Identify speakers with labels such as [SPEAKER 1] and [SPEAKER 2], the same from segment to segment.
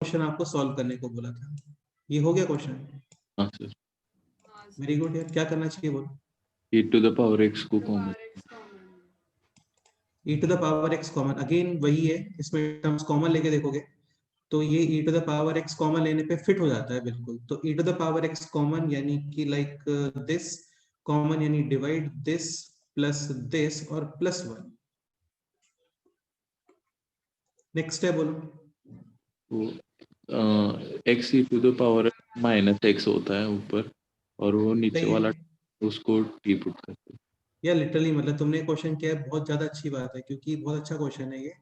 [SPEAKER 1] Question आपको solve करने को बोला था। ये हो गया क्वेश्चन?
[SPEAKER 2] हाँ सर।
[SPEAKER 1] वेरी गुड यार, क्या करना चाहिए बोलो?
[SPEAKER 2] e to the power x को common,
[SPEAKER 1] e to the power x common, again वही है, इसमें टर्म्स कॉमन लेके देखोगे तो ये e to the power x common लेने पे फिट हो जाता है बिल्कुल। तो e to the power x common यानी कि लाइक दिस कॉमन, यानी डिवाइड दिस प्लस दिस और प्लस 1। नेक्स्ट है बोलो।
[SPEAKER 2] तो x e to the power minus x होता है ऊपर, और वो नीचे
[SPEAKER 1] सही
[SPEAKER 2] वाला
[SPEAKER 1] है
[SPEAKER 2] उसको t पुट करते हैं।
[SPEAKER 1] या लिटरली, मतलब तुमने क्वेश्चन किया है, बहुत ज्यादा अच्छी बात है, क्योंकि बहुत अच्छा क्वेश्चन है ये।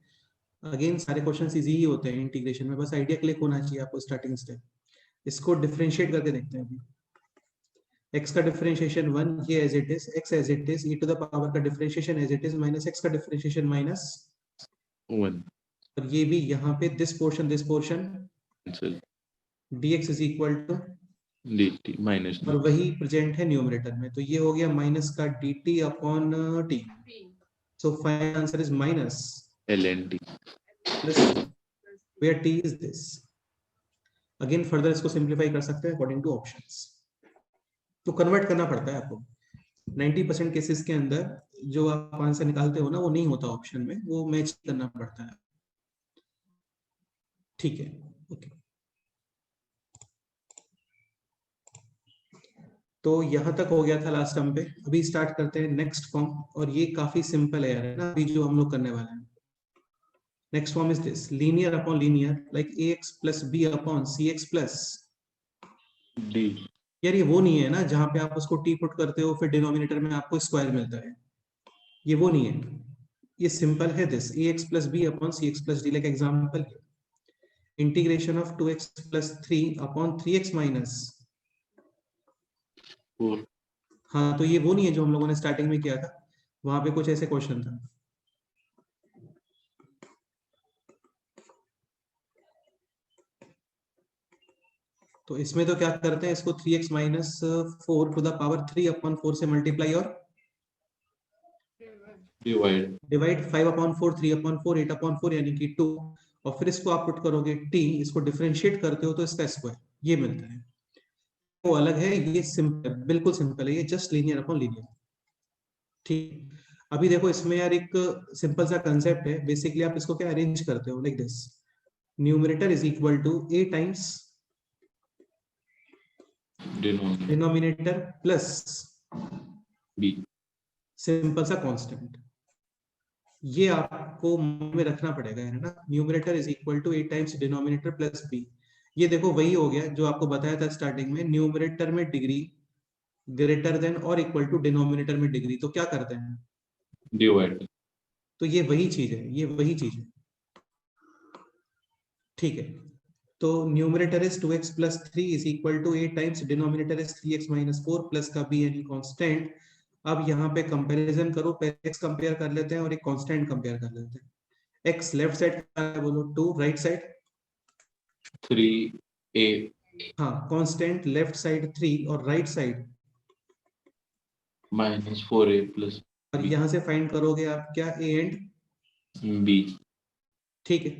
[SPEAKER 1] अगेन सारे क्वेश्चन इजी ही होते हैं इंटीग्रेशन में, बस आइडिया क्लिक होना चाहिए आपको स्टार्टिंग स्टेप। इसको डिफरेंशिएट करके देखते हैं अभी। x का डिफरेंशिएशन 1, ये as it is, x as it is, e to the power का differentiation as it is, minus x का डिफरेंशिएशन माइनस
[SPEAKER 2] 1
[SPEAKER 1] और ये भी यहाँ पे this portion dx is equal to
[SPEAKER 2] dt minus
[SPEAKER 1] और वही प्रेजेंट है न्यूमरेटर में, तो ये हो गया माइनस का dt upon t। So final answer is minus
[SPEAKER 2] ln t।
[SPEAKER 1] Plus where t is this. Again further इसको सिंप्लीफाई कर सकते हैं अकॉर्डिंग टू ऑप्शंस। तो कन्वर्ट करना पड़ता है आपको। 90% केसेस के अंदर जो आप आंसर निकालते हो ना, वो नहीं होता ऑप्शन में, वो मैच करना पड़ता है। ठीक है, ओके। तो यहां तक हो गया था लास्ट टर्म पे। अभी स्टार्ट करते हैं नेक्स्ट फॉर्म, और ये काफी सिंपल है यार ना, अभी जो हम लोग करने वाले हैं। Next form is this, linear upon linear, like ax plus b upon cx plus
[SPEAKER 2] d।
[SPEAKER 1] यार ये वो नहीं है ना जहां पे आप उसको t पुट करते हो फिर डिनोमिनेटर में आपको स्क्वायर मिलता है, ये वो नहीं है। ये सिंपल है this, ax plus b upon cx plus d, like example integration of 2x plus 3 upon 3x minus
[SPEAKER 2] 4।
[SPEAKER 1] हाँ, तो ये वो नहीं है जो हम लोगों ने स्टार्टिंग में किया था, वहां पे कुछ ऐसे क्वेश्चन था। तो इसमें तो क्या करते हैं, इसको 3x minus 4 to the power 3 upon 4 से मल्टीप्लाई और डिवाइड 5 अपॉन 4, 3 अपॉन 4, 8 अपॉन 4 यानी कि 2, और फिर इसको आप पुट करोगे t, इसको डिफरेंशिएट करते हो तो इसका स्क्वायर ये मिलता है। वो अलग है, ये सिंपल, बिल्कुल सिंपल है, ये जस्ट लीनियर अपॉन लीनियर। ठीक, अभी देखो इसमें यार एक सिंपल सा कंसेप्ट है। बेसिकली आप इसको क्या अरेंज करते हो, like this, numerator is equal to a times denominator plus
[SPEAKER 2] b।
[SPEAKER 1] Simple सा कांस्टेंट। ये आपको मन में रखना पड़ेगा है ना, numerator is equal to a times denominator plus b। ये देखो वही हो गया जो आपको बताया था स्टार्टिंग में, न्यूमरेटर में डिग्री ग्रेटर देन और इक्वल टू डिनोमिनेटर में डिग्री, तो क्या करते हैं,
[SPEAKER 2] डिवाइड।
[SPEAKER 1] तो ये वही चीज है, ये वही चीज है। ठीक है, तो numerator is 2x plus 3 is equal to a times denominator is 3x minus 4 plus का b यानी कांस्टेंट। अब यहाँ पे कंपैरिजन करो, पहले x कंपेयर कर लेते हैं और एक कांस्टेंट कंपेयर कर लेते हैं। x लेफ्ट साइड का है बोलो 2, राइट साइड
[SPEAKER 2] 3a
[SPEAKER 1] हाँ, कांस्टेंट लेफ्ट साइड 3 और right side
[SPEAKER 2] minus 4a plus
[SPEAKER 1] और यहाँ से फाइंड करोगे आप क्या, a एंड
[SPEAKER 2] b।
[SPEAKER 1] ठीक है।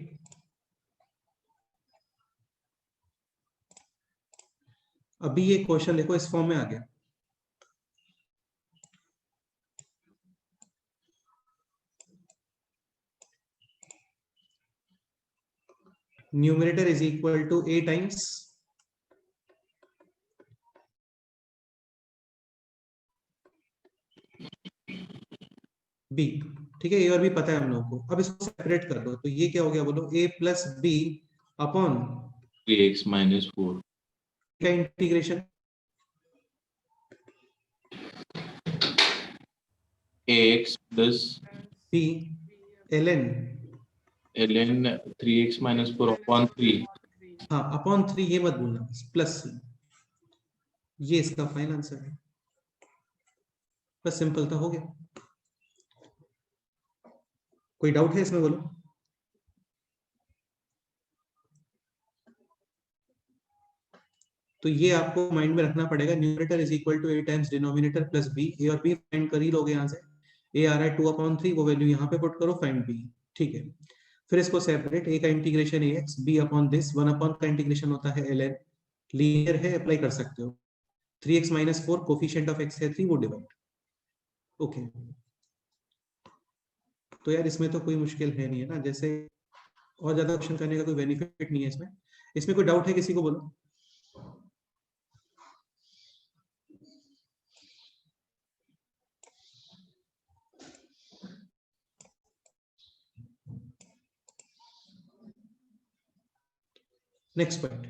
[SPEAKER 1] अभी ये क्वेश्चन देखो इस फॉर्म में आ गया, numerator is equal to a times b। ठीक है, ये और भी पता है हम लोगों को। अब इसको सेपरेट कर दो, तो ये क्या हो गया बोलो, a plus b upon
[SPEAKER 2] 3x minus 4
[SPEAKER 1] का integration
[SPEAKER 2] ax plus
[SPEAKER 1] b ln
[SPEAKER 2] ln 3x minus 4 upon 3।
[SPEAKER 1] हाँ अपॉन 3, ये मत भूलना बस, प्लस c, ये इसका फाइनल आंसर है। बस सिंपल था, हो गया। कोई डाउट है इसमें बोलो? तो ये आपको माइंड में रखना पड़ेगा, numerator is equal to a times denominator plus b, a और b फाइंड कर ही लोगे यहाँ से। a आ रहा है 2 अपॉन 3, वो वैल्यू यहाँ पे पुट करो, फाइंड b। ठीक है, फिर इसको सेपरेट, ए का integration a x b upon this, 1 upon का इंटीग्रेशन होता है एल एन, लीनियर है, अप्लाई कर सकते हो। 3x minus 4 coefficient of x है 3, वो डिवाइड। ओके, तो यार इसमें तो कोई मुश्किल है नहीं है ना, जैसे और ज्यादा क्वेश्चन करने का कोई बेनिफिट नहीं है इसमें। इसमें कोई डाउट है किसी को, बोलो। नेक्स्ट पॉइंट,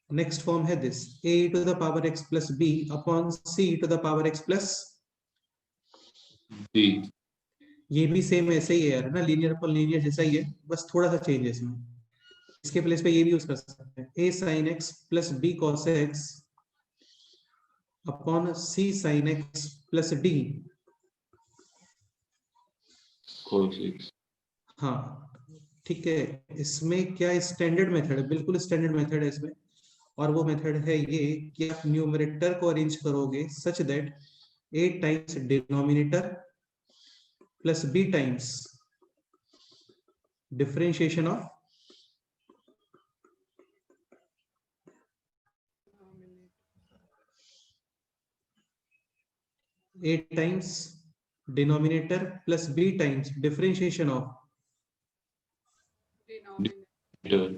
[SPEAKER 1] नेक्स्ट फॉर्म है this, a to the power x plus b upon c to the power x plus
[SPEAKER 2] b।
[SPEAKER 1] ये भी सेम ऐसे ही है यार ना, लीनियर अपॉन लीनियर जैसा ही है, बस थोड़ा सा चेंज है इसमें। इसके प्लेस पे ये भी यूज कर सकते हैं, a sin x plus b cos x upon c sin x plus d।
[SPEAKER 2] cos x।
[SPEAKER 1] हाँ ठीक है, इसमें क्या स्टैंडर्ड मेथड है, बिल्कुल स्टैंडर्ड मेथड है इसमें, और वो मेथड है ये कि आप न्यूमरेटर को अरेंज करोगे such that a times denominator plus b times differentiation of a times denominator plus b times differentiation of denominator.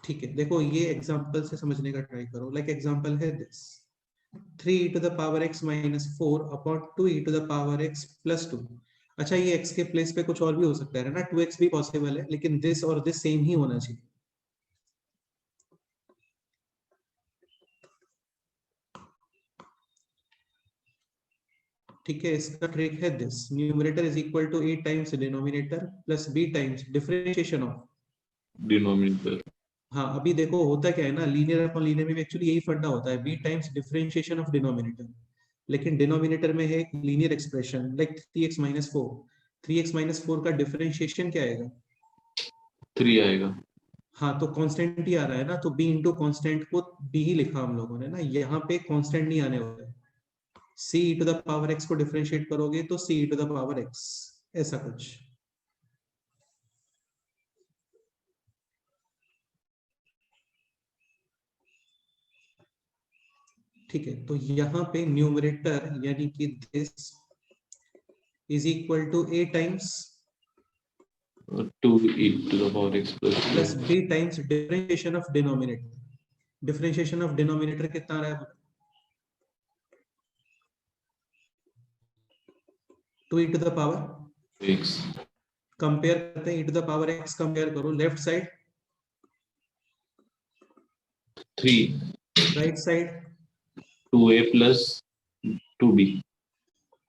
[SPEAKER 1] ठीक है, देखो ये एग्जांपल से समझने का ट्राई करो। लाइक एग्जांपल है this, 3 e to the power x minus 4 upon 2 e to the power x plus 2। अच्छा, ये x के प्लेस पे कुछ और भी हो सकता है ना, 2x भी पॉसिबल है, लेकिन दिस और दिस सेम ही होना चाहिए। ठीक है, इसका ट्रिक है this, numerator is equal to a times denominator plus b times differentiation of
[SPEAKER 2] denominator.
[SPEAKER 1] हाँ अभी देखो होता क्या है ना, लीनियर अपॉन लीनियर में भी एक्चुअली यही फंडा होता है, b times differentiation of denominator, लेकिन डिनोमिनेटर में है एक linear expression like 3x minus 4। 3x minus 4 का डिफरेंशिएशन क्या आएगा?
[SPEAKER 2] 3 आएगा।
[SPEAKER 1] हाँ तो कांस्टेंट ही आ रहा है ना, तो b इंटू कॉन्स्टेंट को b ही लिखा हम लोगों ने ना, यहाँ पे कांस्टेंट नहीं आने वाला है। c to the power x को डिफरेंशिएट करोगे तो c to the power x, ऐसा कुछ। ठीक है, तो यहाँ पे न्यूमरेटर यानी कि this is equal to a times
[SPEAKER 2] 2 e to the power x
[SPEAKER 1] plus
[SPEAKER 2] plus
[SPEAKER 1] b times differentiation of denominator. Differentiation of denominator कितना आ रहा है? 2 e to the power
[SPEAKER 2] x।
[SPEAKER 1] Compare करते हैं, e to the power x compare करो, left side
[SPEAKER 2] 3
[SPEAKER 1] right side
[SPEAKER 2] 2a plus 2b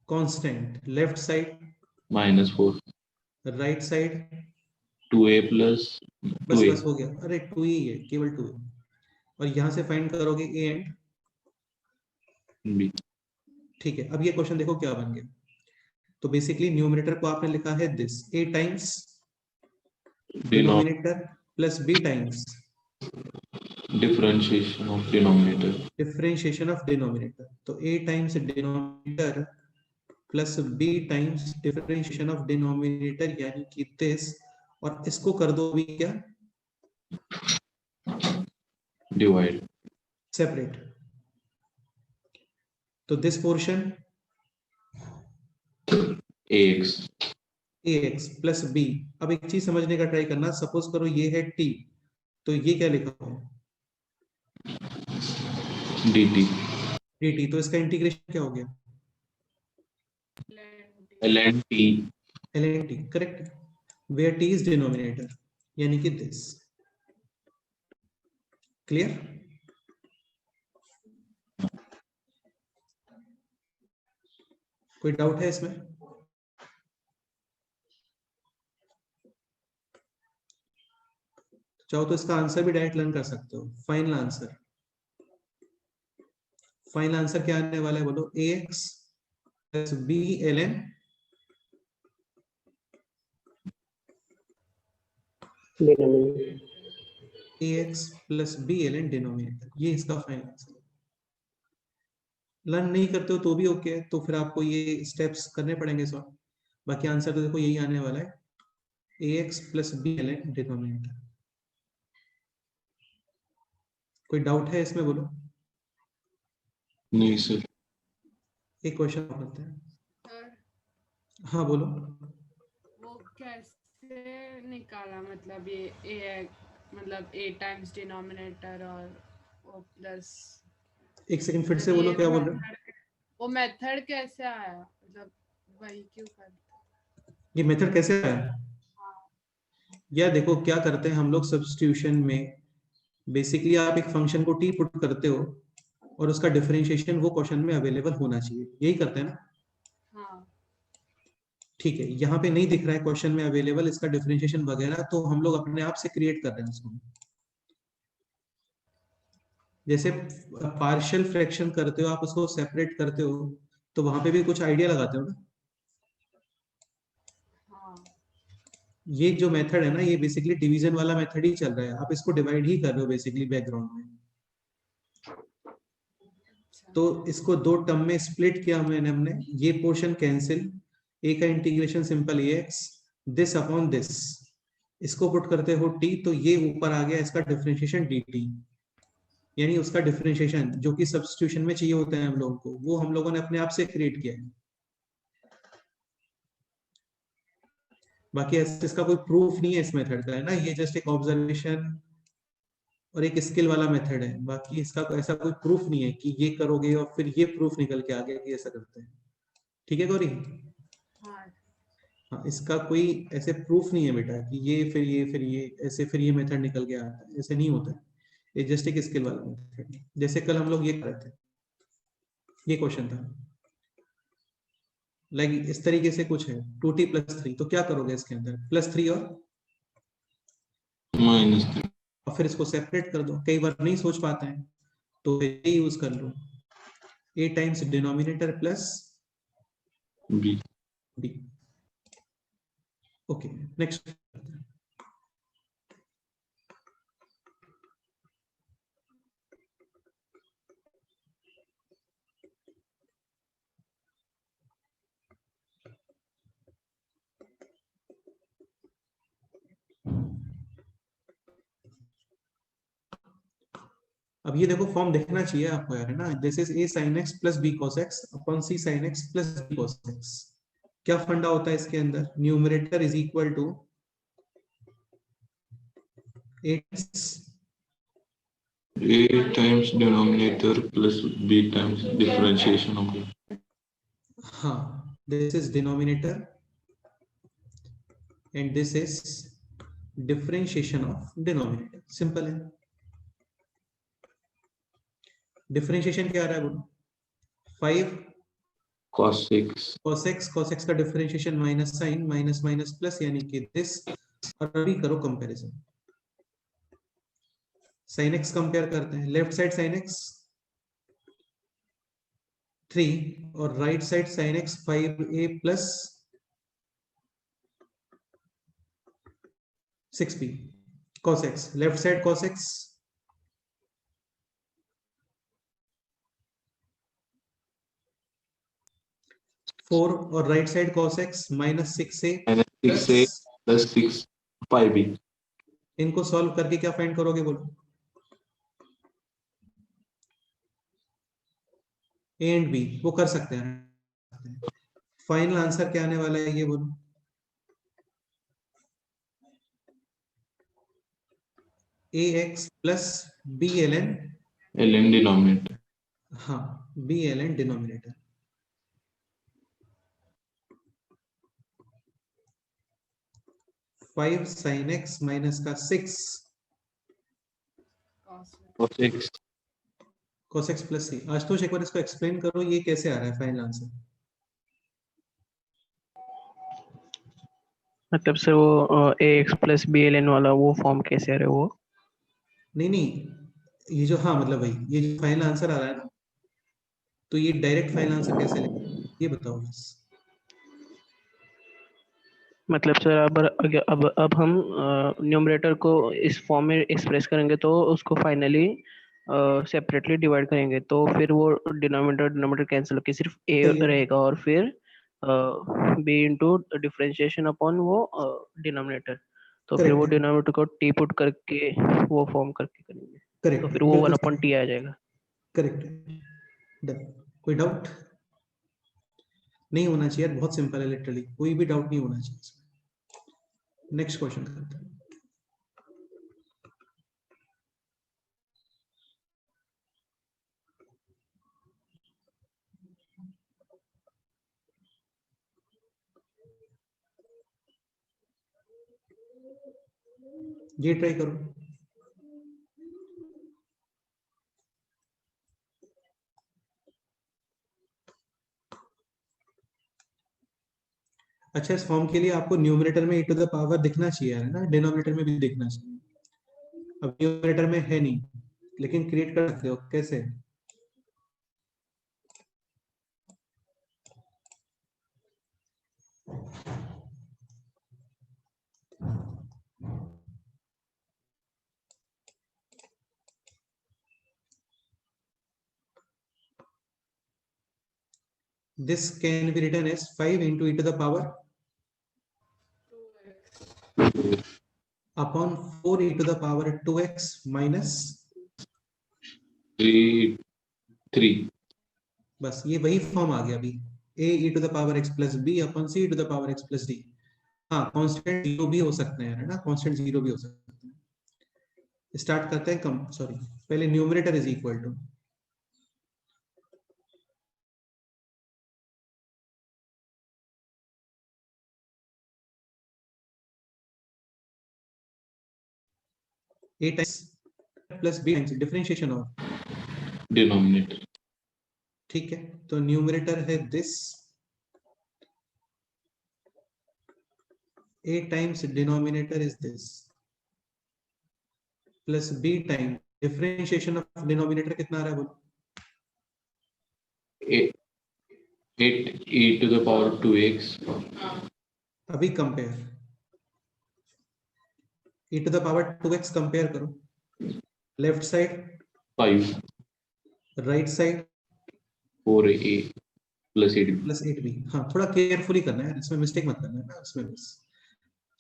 [SPEAKER 1] constant, left side
[SPEAKER 2] minus 4
[SPEAKER 1] right side
[SPEAKER 2] 2a plus
[SPEAKER 1] बस
[SPEAKER 2] 2a
[SPEAKER 1] बस हो गया, अरे 2 ही है, केवल 2 है। और यहां से फाइंड करोगे a एंड
[SPEAKER 2] b।
[SPEAKER 1] ठीक है, अब ये क्वेश्चन देखो क्या बन गया। तो बेसिकली न्यूमरेटर को आपने लिखा है this, a times denominator plus b times
[SPEAKER 2] differentiation of denominator।
[SPEAKER 1] Differentiation of denominator. तो a times denominator plus b times differentiation of denominator यानी कि दिस, और इसको कर दो भी क्या,
[SPEAKER 2] divide
[SPEAKER 1] सेपरेट। तो this portion
[SPEAKER 2] ax
[SPEAKER 1] ax plus b। अब एक चीज समझने का ट्राई करना, सपोज करो ये है t, तो ये क्या लिखा है
[SPEAKER 2] dt
[SPEAKER 1] dt, तो इसका इंटीग्रेशन क्या हो गया?
[SPEAKER 2] ln t
[SPEAKER 1] ln t, correct, where t is denominator यानी कि दिस। क्लियर? कोई डाउट है इसमें? चाहो तो इसका आंसर भी डायरेक्ट लर्न कर सकते हो। फाइनल आंसर, फाइनल आंसर क्या आने वाला है बोलो? ax plus b ln ax plus b ln denominator, ये इसका फाइनल आंसर। लर्न नहीं करते हो तो भी ओके है, तो फिर आपको ये स्टेप्स करने पड़ेंगे सॉल्व। बाकी आंसर तो देखो यही आने वाला है, ax plus b l n denominator. कोई डाउट है इसमें, बोलो।
[SPEAKER 2] नहीं सर।
[SPEAKER 1] एक क्वेश्चन और करते हैं।
[SPEAKER 3] सर
[SPEAKER 1] हाँ बोलो।
[SPEAKER 3] वो कैसे निकाला, मतलब ये ए, मतलब a टाइम्स डिनोमिनेटर और वो प्लस,
[SPEAKER 1] एक सेकंड फिर से
[SPEAKER 3] मतलब
[SPEAKER 1] बोलो,
[SPEAKER 3] ये
[SPEAKER 1] क्या बोल रहे हो?
[SPEAKER 3] वो मेथड कैसे आया, मतलब वही क्यों करते?
[SPEAKER 1] ये मेथड कैसे आया? या देखो क्या करते हैं हम लोग सब्स्टिट्यूशन में, बेसिकली आप एक फंक्शन को टी पुट करते हो और उसका डिफरेंशिएशन वो क्वेश्चन में अवेलेबल होना चाहिए, यही करते हैं ना?
[SPEAKER 3] हाँ
[SPEAKER 1] ठीक है, यहाँ पे नहीं दिख रहा है क्वेश्चन में अवेलेबल इसका डिफरेंशिएशन वगैरह, तो हम लोग अपने आप से क्रिएट कर रहे हैं उसको। जैसे पार्शियल फ्रैक्शन करते हो आप, उसको सेपरेट करते हो, तो वहां पे भी कुछ आइडिया लगाते हो ना।
[SPEAKER 3] हाँ
[SPEAKER 1] ये जो मेथड है ना, ये बेसिकली डिवीजन वाला मेथड ही चल रहा है, आप इसको डिवाइड ही कर रहे हो बेसिकली बैकग्राउंड में।
[SPEAKER 3] अच्छा।
[SPEAKER 1] तो इसको दो टर्म में स्प्लिट किया हमने, ये पोर्शन कैंसिल, ए का integration simple A x, this upon this, इसको पुट करते हो टी, तो ये ऊपर आ गया इसका डिफरेंशिएशन डी टी, यानी उसका डिफरेंशिएशन जो कि सब्स्टिट्यूशन में चाहिए होता है हम लोगों को, वो हम लोगों ने अपने आप से क्रिएट किया है। बाकी ऐसे इसका कोई प्रूफ नहीं है इस मेथड का, है ना, ये जस्ट एक ऑब्जर्वेशन और एक स्किल वाला मेथड है, बाकी इसका ऐसा कोई प्रूफ नहीं है कि ये करोगे और फिर ये प्रूफ निकल के आ गया कि ऐसा करते हैं। ठीक है गौरी?
[SPEAKER 3] हाँ
[SPEAKER 1] हाँ, इसका कोई ऐसे प्रूफ नहीं है बेटा कि ये ऐसे फिर ये मेथड निकल के आता है, ऐसे नहीं होता है। ये जस्ट एक स्किल वाला मेथड है, जैसे कल हम लोग ये कर रहे थे, ये क्वेश्चन था लाइक इस तरीके से कुछ है 2t + 3, तो क्या करोगे इसके अंदर, +3 और
[SPEAKER 2] -3
[SPEAKER 1] और फिर इसको सेपरेट कर दो। कई बार नहीं सोच पाते हैं तो ये यूज कर लो, a times denominator plus
[SPEAKER 2] b।
[SPEAKER 1] d। Okay next. अब ये देखो फॉर्म देखना चाहिए आपको यार, है ना, this is a sin x plus b cos x upon c sin x plus b cos x। क्या फंडा होता है इसके अंदर, numerator is equal to a
[SPEAKER 2] times denominator plus b times differentiation of b।
[SPEAKER 1] हाँ, this is denominator and this is differentiation of denominator, simple है। Differentiation क्या आ रहा है बोलो, 5
[SPEAKER 2] cos 6
[SPEAKER 1] cos x का differentiation minus sine, minus minus plus, यानी कि दिस, और अभी करो कंपैरिजन, sin x कंपेयर करते हैं, लेफ्ट साइड sin x 3 और right side sin x 5a plus 6b cos x, left side cos x 4 और right side cos x -6a
[SPEAKER 2] -6a plus 6 5b।
[SPEAKER 1] इनको सॉल्व करके क्या फाइंड करोगे बोलो, a and b वो कर सकते हैं। फाइनल आंसर क्या आने वाला है ये बोलो, ax plus b ln,
[SPEAKER 2] ln denominator.
[SPEAKER 1] हाँ b ln denominator, 5 sin x minus का 6
[SPEAKER 2] cos x
[SPEAKER 1] cos x plus c। Ashutosh एक बार इसको एक्सप्लेन करो, ये कैसे आ रहा है फाइनल आंसर?
[SPEAKER 4] मतलब सर वो ax plus b l n वाला वो फॉर्म कैसे आ रहा है वो?
[SPEAKER 1] नहीं ये जो, हाँ मतलब भाई ये जो फाइनल आंसर आ रहा है ना, तो ये डायरेक्ट फाइनल आंसर कैसे लेंगे ये बताओ बस।
[SPEAKER 4] मतलब सर अब हम न्यूमरेटर को इस फॉर्म में एक्सप्रेस करेंगे तो उसको फाइनली सेपरेटली डिवाइड करेंगे तो फिर वो डिनोमिनेटर कैंसिल होकर सिर्फ ए
[SPEAKER 1] सही है,
[SPEAKER 4] रहेगा और फिर बी इंटू डिफरेंशिएशन अपॉन वो डिनोमिनेटर, तो फिर वो
[SPEAKER 1] करेक्ट है,
[SPEAKER 4] डिनोमिनेटर को टी पुट करके वो फॉर्म करके करेंगे, तो
[SPEAKER 1] करेक्ट
[SPEAKER 4] फिर
[SPEAKER 1] है,
[SPEAKER 4] वो वन
[SPEAKER 1] बिल्कुल
[SPEAKER 4] अपॉन
[SPEAKER 1] सही,
[SPEAKER 4] टी आ जाएगा।
[SPEAKER 1] करेक्ट है, डन। कोई डाउट नहीं होना चाहिए यार, बहुत सिंपल है, लिटरली कोई भी डाउट नहीं होना चाहिए इसमें। नेक्स्ट क्वेश्चन करते हैं। ये ट्राई करो। अच्छा, इस फॉर्म के लिए आपको न्यूमरेटर में e टू द पावर दिखना चाहिए है ना, डिनोमिनेटर में भी दिखना चाहिए। अब न्यूमरेटर में है नहीं, लेकिन क्रिएट कर सकते हो, कैसे? This can be written as 5 into e to the power
[SPEAKER 3] 2x
[SPEAKER 1] upon 4 e to the power 2x minus,
[SPEAKER 2] 3
[SPEAKER 1] बस ये वही फॉर्म आ गया अभी, a e to the power x plus b upon c e to the power x plus d। हाँ, constant zero भी हो सकते हैं, है ना, कांस्टेंट जीरो भी हो सकते हैं। स्टार्ट करते हैं, कम सॉरी, पहले numerator is equal to, a times plus b times differentiation of,
[SPEAKER 2] denominator.
[SPEAKER 1] ठीक है, तो न्यूमरेटर है this, a times denominator is this plus b time differentiation of denominator कितना आ रहा है बोलो?
[SPEAKER 2] 8 e to the power 2x
[SPEAKER 1] अभी compare, e to the power 2x compare करो, left side
[SPEAKER 2] 5
[SPEAKER 1] right side
[SPEAKER 2] 4a plus 8b।
[SPEAKER 1] Plus 8b। हाँ, थोड़ा carefully करना है, इसमें मिस्टेक मत करना है ना, इसमें बस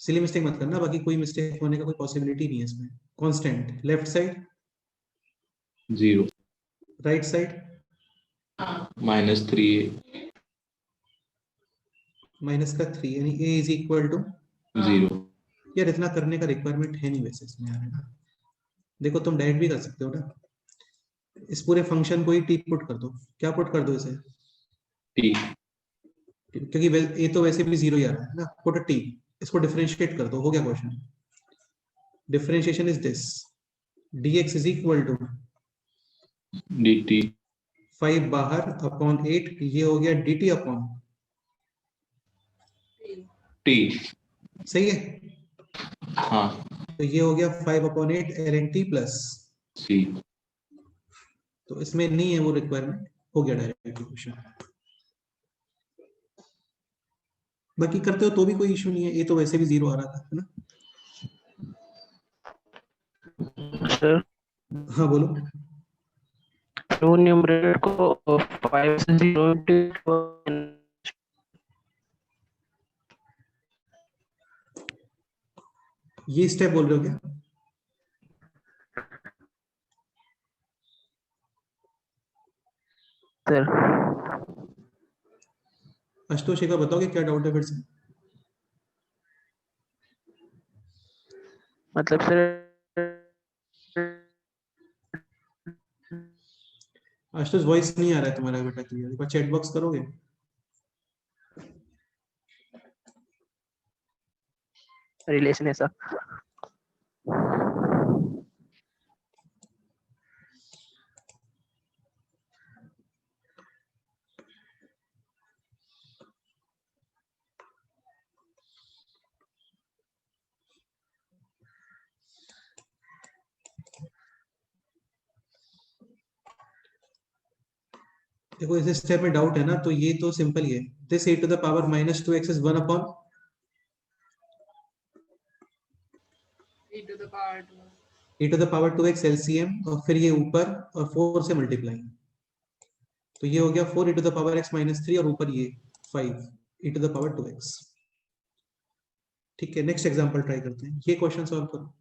[SPEAKER 1] सिली मिस्टेक मत करना, बाकी कोई मिस्टेक होने का कोई पॉसिबिलिटी नहीं है इसमें। Constant left side
[SPEAKER 2] 0
[SPEAKER 1] right side
[SPEAKER 2] minus 3a
[SPEAKER 1] minus का 3, यानी a इज इक्वल टू
[SPEAKER 2] 0।
[SPEAKER 1] यार इतना करने का रिक्वायरमेंट है नहीं वैसे इसमें यार, है ना। देखो तुम डायरेक्ट भी कर सकते हो ना, इस पूरे फंक्शन को ही टी पुट कर दो। क्या पुट कर दो इसे?
[SPEAKER 2] t
[SPEAKER 1] क्योंकि ए तो वैसे भी जीरो ही आ रहा है ना, पुट टी, इसको डिफरेंशिएट कर दो, हो गया question. Differentiation is this, dx is equal to
[SPEAKER 2] dt
[SPEAKER 1] 5 बाहर अपॉन 8, ये हो गया dt अपॉन,
[SPEAKER 2] t।
[SPEAKER 1] सही है,
[SPEAKER 2] हाँ
[SPEAKER 1] तो ये हो गया 5 upon 8 ln t plus,
[SPEAKER 2] c।
[SPEAKER 1] तो इसमें नहीं है वो रिक्वायरमेंट, हो गया डायरेक्ट क्वेश्चन। बाकी करते हो तो भी कोई इशू नहीं है, ये तो वैसे भी जीरो आ रहा था, है ना।
[SPEAKER 4] सर
[SPEAKER 1] हाँ बोलो।
[SPEAKER 4] वो न्यूमरेटर को 5 से 0
[SPEAKER 1] ये स्टेप बोल रहे हो क्या?
[SPEAKER 4] सर
[SPEAKER 1] आशुतोष एक बार बताओगे क्या डाउट है फिर से?
[SPEAKER 4] मतलब सर
[SPEAKER 1] आशुतोष वॉइस नहीं आ रहा है तुम्हारा बेटा क्लियर, एक बार चैट बॉक्स करोगे?
[SPEAKER 4] रिलेशन ऐसा
[SPEAKER 1] देखो इस स्टेप में डाउट है ना, तो ये तो सिंपल ही है, this a to the power minus 2x is 1 upon,
[SPEAKER 3] e to the power 2।
[SPEAKER 1] e to the power 2x LCM और फिर ये ऊपर और 4 से मल्टीप्लाई, तो ये हो गया 4 e to the power x minus 3 और ऊपर ये 5 e to the power 2x। ठीक है, नेक्स्ट एग्जांपल ट्राई करते हैं, ये क्वेश्चन सॉल्व करो।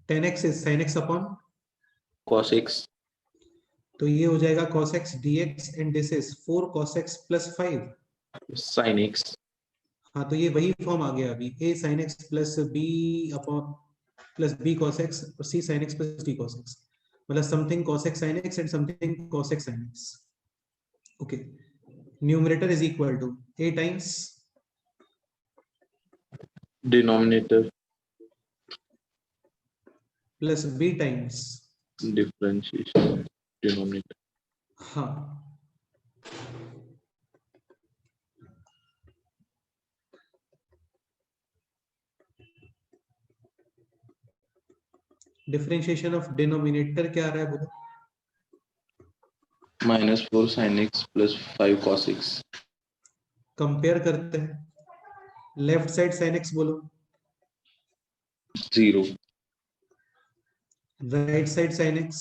[SPEAKER 1] Ten x is sine x upon,
[SPEAKER 2] cos x
[SPEAKER 1] तो ये हो जाएगा cos x dx and this is 4 cos x plus 5।
[SPEAKER 2] sin x
[SPEAKER 1] हाँ, तो ये वही फॉर्म आ गया अभी, a sin x plus b upon plus b cos x और c sin x plus d cos x, मतलब something cos x sin x and something cos x sin x। Okay, numerator is equal to a times
[SPEAKER 2] denominator
[SPEAKER 1] plus b times,
[SPEAKER 2] differentiation denominator
[SPEAKER 1] हाँ, differentiation of denominator क्या आ रहा है बोलो?
[SPEAKER 2] -4 sin x plus 5 cos x
[SPEAKER 1] compare करते हैं, left side sin x बोलो,
[SPEAKER 2] 0
[SPEAKER 1] right side sin x,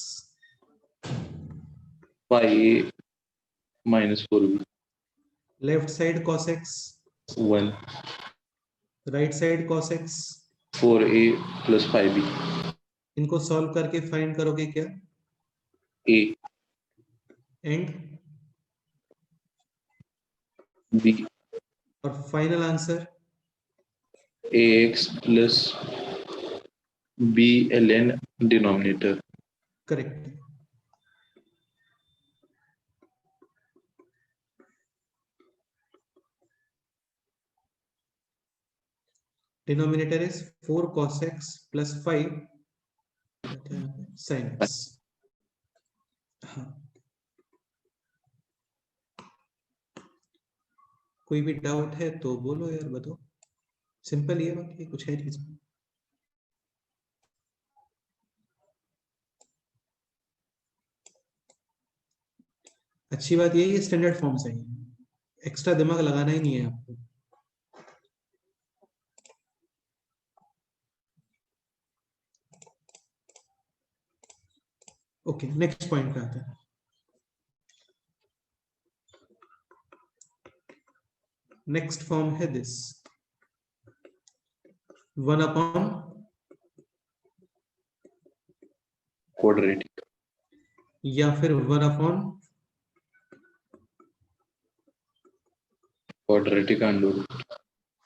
[SPEAKER 2] 5a -4b
[SPEAKER 1] left side cos x,
[SPEAKER 2] 1
[SPEAKER 1] right side cos x।
[SPEAKER 2] 4a plus 5b
[SPEAKER 1] इनको सॉल्व करके फाइंड करोगे क्या?
[SPEAKER 2] a
[SPEAKER 1] एंड
[SPEAKER 2] b
[SPEAKER 1] और final answer
[SPEAKER 2] ax plus b ln denominator
[SPEAKER 1] correct. Denominator is 4 cos x plus 5 sin x। हाँ, कोई भी doubt है तो बोलो यार, बताओ, सिंपल ही है, बाकी कुछ है नहीं इसमें। अच्छी बात यही है, स्टैंडर्ड फॉर्म से ही, एक्स्ट्रा दिमाग लगाना ही नहीं है आपको। ओके, नेक्स्ट पॉइंट पे आते हैं। नेक्स्ट फॉर्म है दिस 1 अपॉन
[SPEAKER 2] quadratic
[SPEAKER 1] या फिर 1 अपॉन
[SPEAKER 2] quadratic under root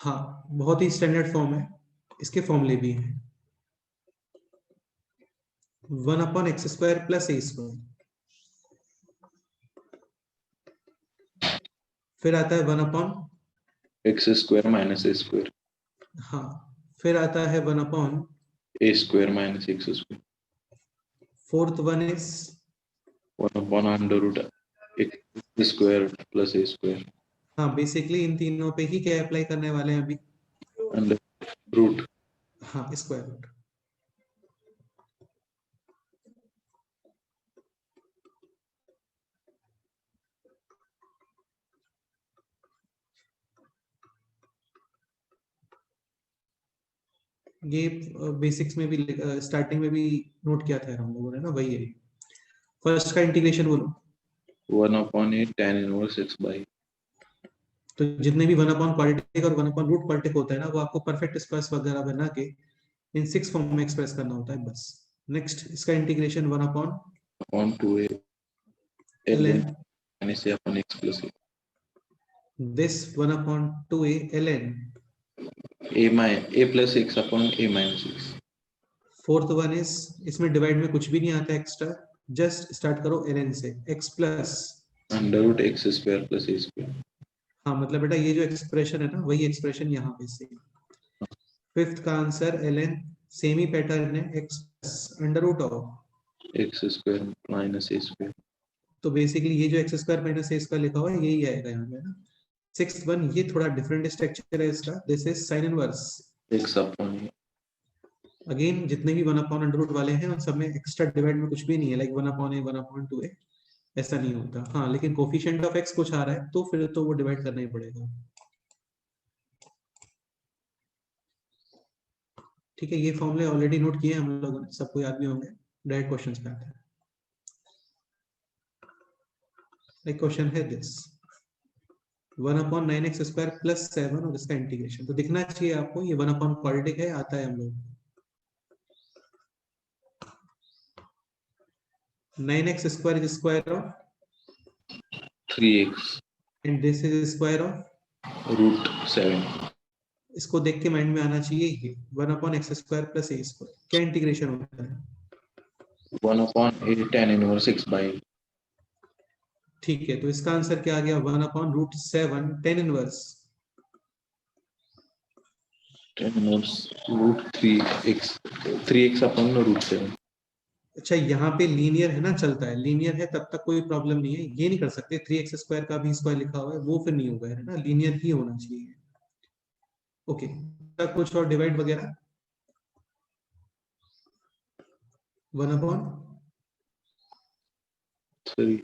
[SPEAKER 1] हाँ, बहुत ही स्टैंडर्ड फॉर्म है, इसके फॉर्मूले भी हैं। 1 अपॉन एक्स स्क्वायर प्लस ए स्क्वायर, फिर आता है 1 upon,
[SPEAKER 2] x square minus a square
[SPEAKER 1] हाँ, फिर आता है 1 upon,
[SPEAKER 2] a square minus x square
[SPEAKER 1] fourth one is
[SPEAKER 2] 1 upon under root x square plus a square
[SPEAKER 1] हाँ, बेसिकली इन तीनों पे ही क्या अप्लाई करने वाले हैं अभी?
[SPEAKER 2] under root
[SPEAKER 1] हाँ, स्क्वायर रूट। ये बेसिक्स में भी स्टार्टिंग में भी नोट किया था हम लोगों ने ना, वही है। फर्स्ट का इंटीग्रेशन बोलो।
[SPEAKER 2] 1 upon a tan inverse x by
[SPEAKER 1] तो जितने भी 1 अपॉन क्वाड्रेटिक और 1 अपॉन रूट क्वाड्रेटिक होता है ना, वो आपको परफेक्ट स्क्वायर्स वगैरह बना के इन 6 फॉर्म में एक्सप्रेस करना होता है बस। नेक्स्ट इसका integration 1 upon
[SPEAKER 2] 2a
[SPEAKER 1] ln
[SPEAKER 2] minus a upon x plus a
[SPEAKER 1] this 1 upon 2a ln
[SPEAKER 2] a plus x upon a minus x
[SPEAKER 1] fourth one is, इसमें डिवाइड में कुछ भी नहीं आता एक्स्ट्रा, जस्ट स्टार्ट करो ln से, x plus
[SPEAKER 2] under root x square plus a square
[SPEAKER 1] हाँ, मतलब बेटा ये जो एक्सप्रेशन है ना, वही एक्सप्रेशन यहाँ पे से। फिफ्थ का आंसर ln सेम ही पैटर्न है, x under root of
[SPEAKER 2] x square minus a square
[SPEAKER 1] तो बेसिकली ये जो x square minus a square लिखा हुआ है यही आएगा यहाँ पे ना। 6th वन ये थोड़ा डिफरेंट स्ट्रक्चर है इसका, this is sign inverse.
[SPEAKER 2] x upon A.
[SPEAKER 1] Again जितने भी 1/√1 वाले हैं उन सब में एक्स्ट्रा डिवाइड में कुछ भी नहीं है, लाइक 1/a 1/2a ऐसा नहीं होता। हाँ लेकिन कोफिशिएंट ऑफ एक्स कुछ आ रहा है तो फिर तो वो डिवाइड करना ही पड़ेगा। ठीक है, ये फॉर्मूले ऑलरेडी नोट किए हम लोगों ने, सबको याद भी होंगे। डायरेक्ट क्वेश्चंस पे आते हैं। एक क्वेश्चन है दिस 1/9x² + 7 और इसका इंटीग्रेशन। तो दिखना चाहिए आपको ये 1 क्वाड्रेटिक है, आता है हम लोग 9x² is square of
[SPEAKER 2] 3x
[SPEAKER 1] and this is square of
[SPEAKER 2] √7।
[SPEAKER 1] इसको देख के माइंड में आना चाहिए ये 1/x² + a²। क्या इंटीग्रेशन होता है?
[SPEAKER 2] 1/a tan inverse x/a।
[SPEAKER 1] ठीक है, तो इसका आंसर क्या आ गया? 1/√7 tan inverse
[SPEAKER 2] tan inverse √3x upon √7।
[SPEAKER 1] अच्छा यहाँ पे लीनियर है ना, चलता है, लीनियर है तब तक कोई प्रॉब्लम नहीं है। ये नहीं कर सकते 3x² का भी स्क्वायर लिखा हुआ है, वो फिर नहीं होगा है ना, लीनियर ही होना चाहिए। ओके, कुछ और डिवाइड वगैरह
[SPEAKER 2] 3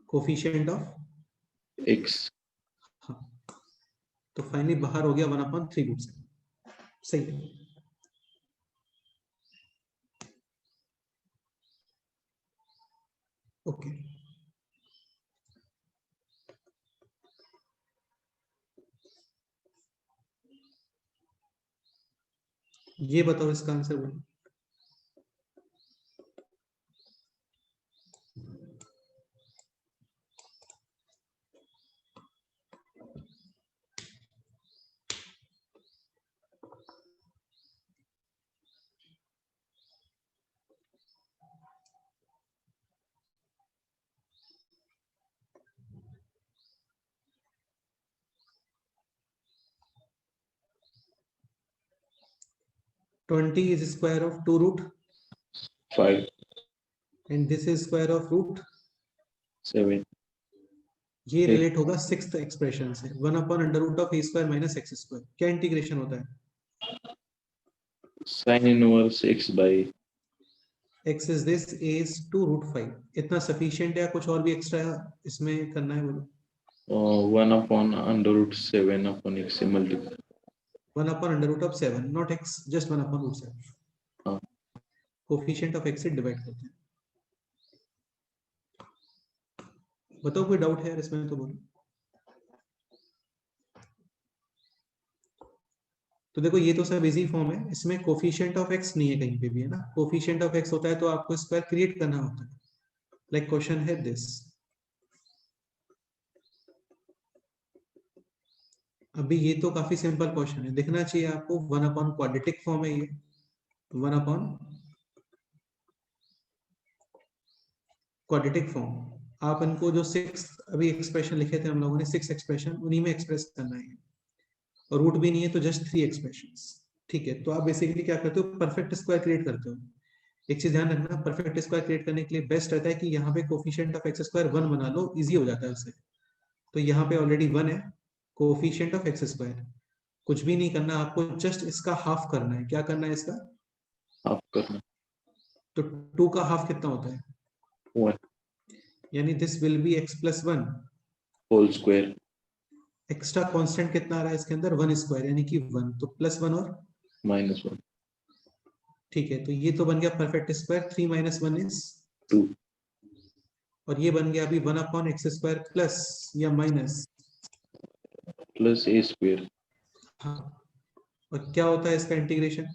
[SPEAKER 1] कोफिशिएंट ऑफ
[SPEAKER 2] x।
[SPEAKER 1] हाँ, तो फाइनली बाहर हो गया 1/3√7। सही है। ओके ये बताओ इसका आंसर बोलो। Twenty is square of 2√5 and this is square of √7। ये रिलेट होगा 6th एक्सप्रेशन से 1/√a² - x²। क्या इंटीग्रेशन होता है?
[SPEAKER 2] sin inverse x/a।
[SPEAKER 1] x is this, a is 2√5। इतना सफिशिएंट है या कुछ और भी एक्स्ट्रा इसमें करना है बोलो?
[SPEAKER 2] 1/√7 अपॉन x से मल्टीप्लाई।
[SPEAKER 1] 1/√7 not x, just 1/√7।
[SPEAKER 2] हाँ।
[SPEAKER 1] कोफिशिएंट ऑफ x से डिवाइड करते हैं। बताओ कोई डाउट है यार इसमें तो बोलो। तो देखो ये तो सब इजी फॉर्म है, इसमें कोफिशिएंट ऑफ x नहीं है कहीं पे भी, है ना। कोफिशिएंट ऑफ x होता है तो आपको स्क्वायर क्रिएट करना होता है। लाइक क्वेश्चन है दिस, अभी ये तो काफी सिंपल क्वेश्चन है, दिखना चाहिए आपको 1 क्वाड्रेटिक फॉर्म है ये 1 क्वाड्रेटिक फॉर्म। आप इनको जो 6 अभी एक्सप्रेशन लिखे थे हम लोगों ने, 6 एक्सप्रेशन उन्हीं में एक्सप्रेस करना है। और रूट भी नहीं है तो जस्ट 3 एक्सप्रेशंस। ठीक है, तो आप बेसिकली क्या करते हो, परफेक्ट स्क्वायर क्रिएट करते हो। एक चीज ध्यान रखना, परफेक्ट स्क्वायर क्रिएट करने के लिए बेस्ट रहता है कि यहाँ पे कोफिशिएंट ऑफ x² 1 बना लो, इजी हो जाता है उससे। तो यहाँ पे ऑलरेडी 1 है कोफिशिएंट ऑफ x²। कुछ भी नहीं करना आपको, जस्ट इसका हाफ करना है। क्या करना है इसका?
[SPEAKER 2] हाफ करना।
[SPEAKER 1] तो 2 का हाफ कितना होता है?
[SPEAKER 2] 1
[SPEAKER 1] यानी this will be x + 1
[SPEAKER 2] whole square.
[SPEAKER 1] Extra constant कितना आ रहा है इसके अंदर? 1² यानी कि 1, तो +1 और
[SPEAKER 2] -1।
[SPEAKER 1] ठीक है, तो ये तो बन गया परफेक्ट स्क्वायर। 3 - 1 इज
[SPEAKER 2] 2
[SPEAKER 1] और ये बन गया अभी 1/x² प्लस या माइनस
[SPEAKER 2] प्लस a²।
[SPEAKER 1] हाँ, और क्या होता है इसका integration?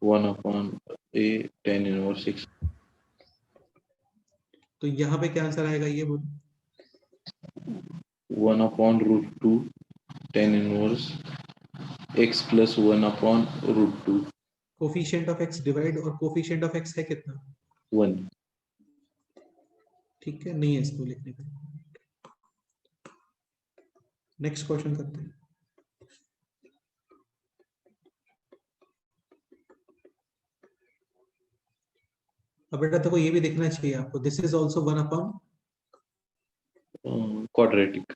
[SPEAKER 2] 1/a tan inverse x।
[SPEAKER 1] तो यहाँ पे क्या आंसर आएगा ये बोलो?
[SPEAKER 2] 1/√2 tan inverse x + 1/√2।
[SPEAKER 1] Coefficient of x divide और कोफिशिएंट ऑफ x है कितना?
[SPEAKER 2] 1।
[SPEAKER 1] ठीक है, नहीं है इसको लिखने का। नेक्स्ट क्वेश्चन करते हैं। अब बेटा देखो ये भी देखना चाहिए आपको, this is also 1/√2
[SPEAKER 2] quadratic.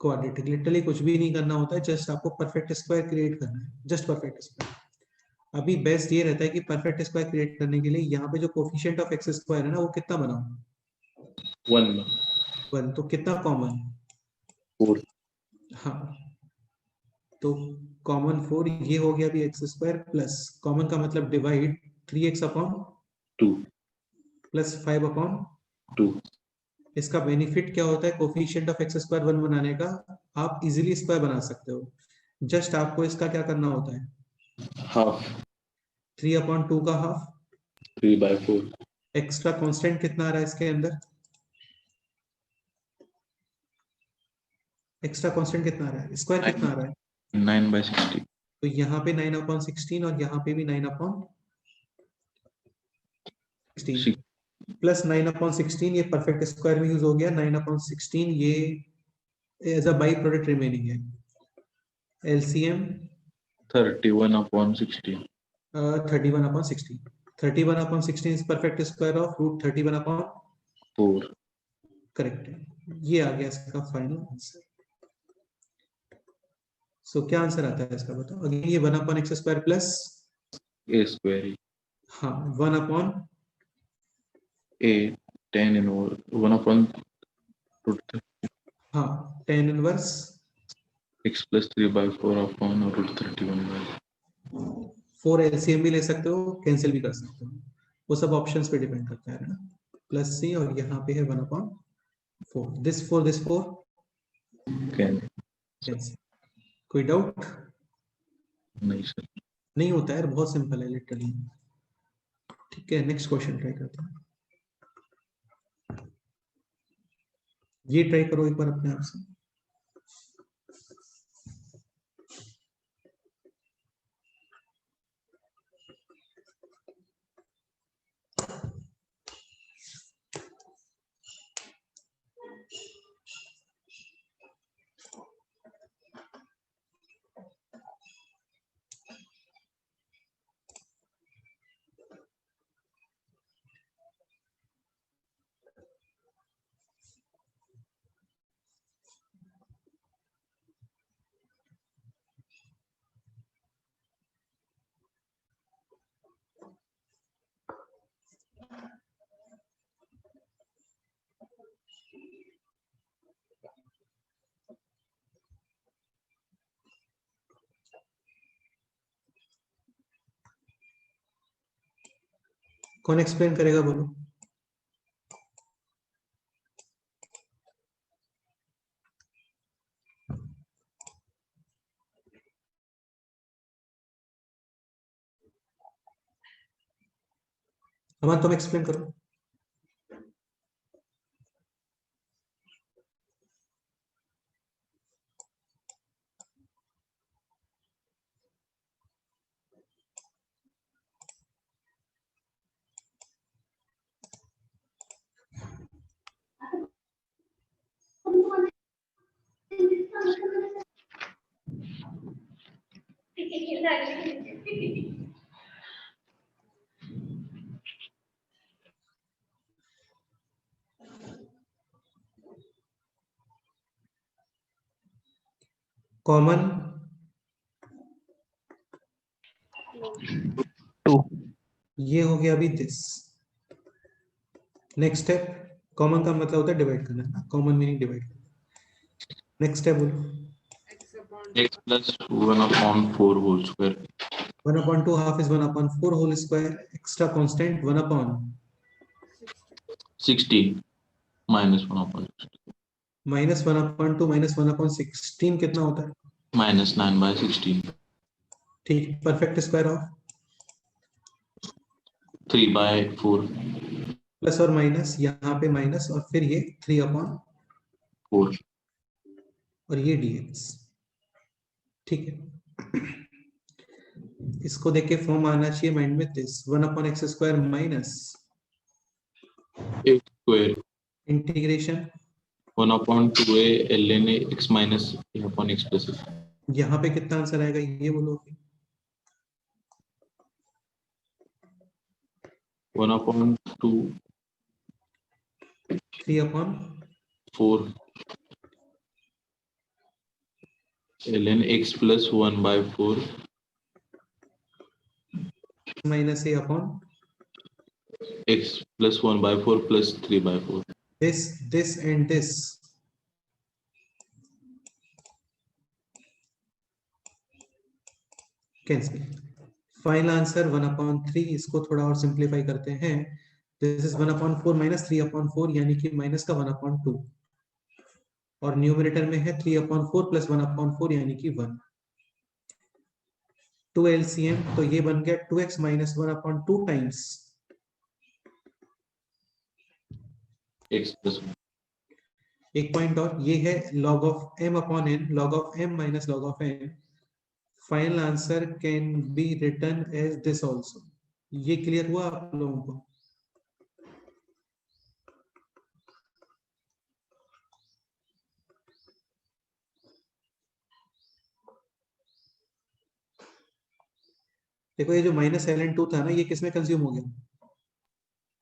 [SPEAKER 1] Quadratic literally कुछ भी नहीं करना होता है, जस्ट आपको परफेक्ट स्क्वायर क्रिएट करना है, जस्ट परफेक्ट स्क्वायर। अभी बेस्ट ये रहता है कि परफेक्ट स्क्वायर क्रिएट करने के लिए यहाँ पे जो कोफिशिएंट ऑफ एक्स स्क्वायर है ना वो कितना बनाओ,
[SPEAKER 2] 1
[SPEAKER 1] 1, तो कितना कॉमन,
[SPEAKER 2] 4।
[SPEAKER 1] हाँ तो कॉमन 4 ये हो गया अभी एक्स स्क्वायर प्लस कॉमन का मतलब divide 3x upon
[SPEAKER 2] 2
[SPEAKER 1] plus 5 upon
[SPEAKER 2] 2।
[SPEAKER 1] इसका बेनिफिट क्या होता है कोफिशिएंट ऑफ एक्स स्क्वायर 1 बनाने का, आप इजीली स्क्वायर बना सकते हो, जस्ट आपको इसका क्या करना होता है
[SPEAKER 2] हाफ
[SPEAKER 1] 3 अपॉन 2 का हाफ,
[SPEAKER 2] 3/4।
[SPEAKER 1] एक्स्ट्रा कांस्टेंट कितना आ रहा है इसके अंदर, एक्स्ट्रा कांस्टेंट कितना आ रहा है, स्क्वायर कितना आ रहा है
[SPEAKER 2] 9/60।
[SPEAKER 1] तो यहाँ पे 9 अपॉन 16 और यहाँ पे भी 9 अपॉन 16 प्लस 9 अपॉन 16 ये परफेक्ट स्क्वायर में यूज हो गया, 9 अपॉन 16 ये as a byproduct remaining है, LCM
[SPEAKER 2] 31/16।
[SPEAKER 1] 31 upon 16, 31 upon 16 is perfect square of root 31 upon
[SPEAKER 2] 4।
[SPEAKER 1] Correct है, ये आ गया इसका फाइनल आंसर। सो क्या आंसर आता है इसका बताओ, अगेन ये 1 upon x square plus
[SPEAKER 2] A²
[SPEAKER 1] हाँ 1 अपॉन
[SPEAKER 2] A tan inverse 1/√3
[SPEAKER 1] हाँ tan inverse
[SPEAKER 2] x + 3/4 upon √31/।
[SPEAKER 1] 4 LCM भी ले सकते हो, कैंसिल भी कर सकते हो, वो सब ऑप्शंस पे डिपेंड करता है ना, प्लस सी और यहाँ पे है 1 अपॉन 4, दिस 4
[SPEAKER 2] कैन
[SPEAKER 1] कैंसिल। कोई डाउट
[SPEAKER 2] नहीं सर।
[SPEAKER 1] नहीं होता है यार, बहुत सिंपल है लिटरली। ठीक है नेक्स्ट क्वेश्चन ट्राई करते हैं, ये ट्राई करो एक बार अपने आप से। कौन एक्सप्लेन करेगा बोलो। अमन तुम एक्सप्लेन करो। कॉमन
[SPEAKER 4] 2।
[SPEAKER 1] ये हो गया अभी दिस, नेक्स्ट स्टेप कॉमन का मतलब होता है डिवाइड करना ना, कॉमन मीनिंग डिवाइड करना, नेक्स्ट स्टेप बोलो।
[SPEAKER 3] x upon
[SPEAKER 2] x + 1/4 whole square
[SPEAKER 1] 1 upon 2 half is 1 upon 4 whole square, extra constant 1 upon
[SPEAKER 2] 16 -1/16
[SPEAKER 1] minus 1 upon 2 minus 1 upon 16 कितना होता है,
[SPEAKER 2] -9/16
[SPEAKER 1] ठीक, परफेक्ट स्क्वायर ऑफ
[SPEAKER 2] 3/4
[SPEAKER 1] प्लस और माइनस, यहाँ पे माइनस और फिर ये 3 अपॉन
[SPEAKER 2] 4।
[SPEAKER 1] और ये dx, ठीक है। इसको देख के फॉर्म आना चाहिए माइंड में, this 1 upon x square minus
[SPEAKER 2] x²
[SPEAKER 1] integration
[SPEAKER 2] 1/2a ln x - a/x + a।
[SPEAKER 1] यहाँ पे कितना आंसर आएगा ये बोलो,
[SPEAKER 2] 1/2
[SPEAKER 1] 3 upon
[SPEAKER 2] 4 ln x plus 1 by 4
[SPEAKER 1] minus A upon
[SPEAKER 2] x plus 1 by 4 plus 3 by 4.
[SPEAKER 1] this and this. Cancel. Final answer 1/3. इसको थोड़ा और simplify करते हैं. दिस इज 1/4 माइनस 3/4 यानी कि माइनस का 1/2 और न्यूमरेटर में है 3/4 प्लस 1/4 यानी कि 1. 2 LCM तो ये बन गया 2x minus 1/2 times
[SPEAKER 2] x plus 1.
[SPEAKER 1] एक पॉइंट और ये है log of m upon n, log of m minus log of n. Final answer can be return as this also. ये क्लियर हुआ आप लोगों को? देखो ये जो माइनस ln2 था ना, ये किसमें कंज्यूम हो गया?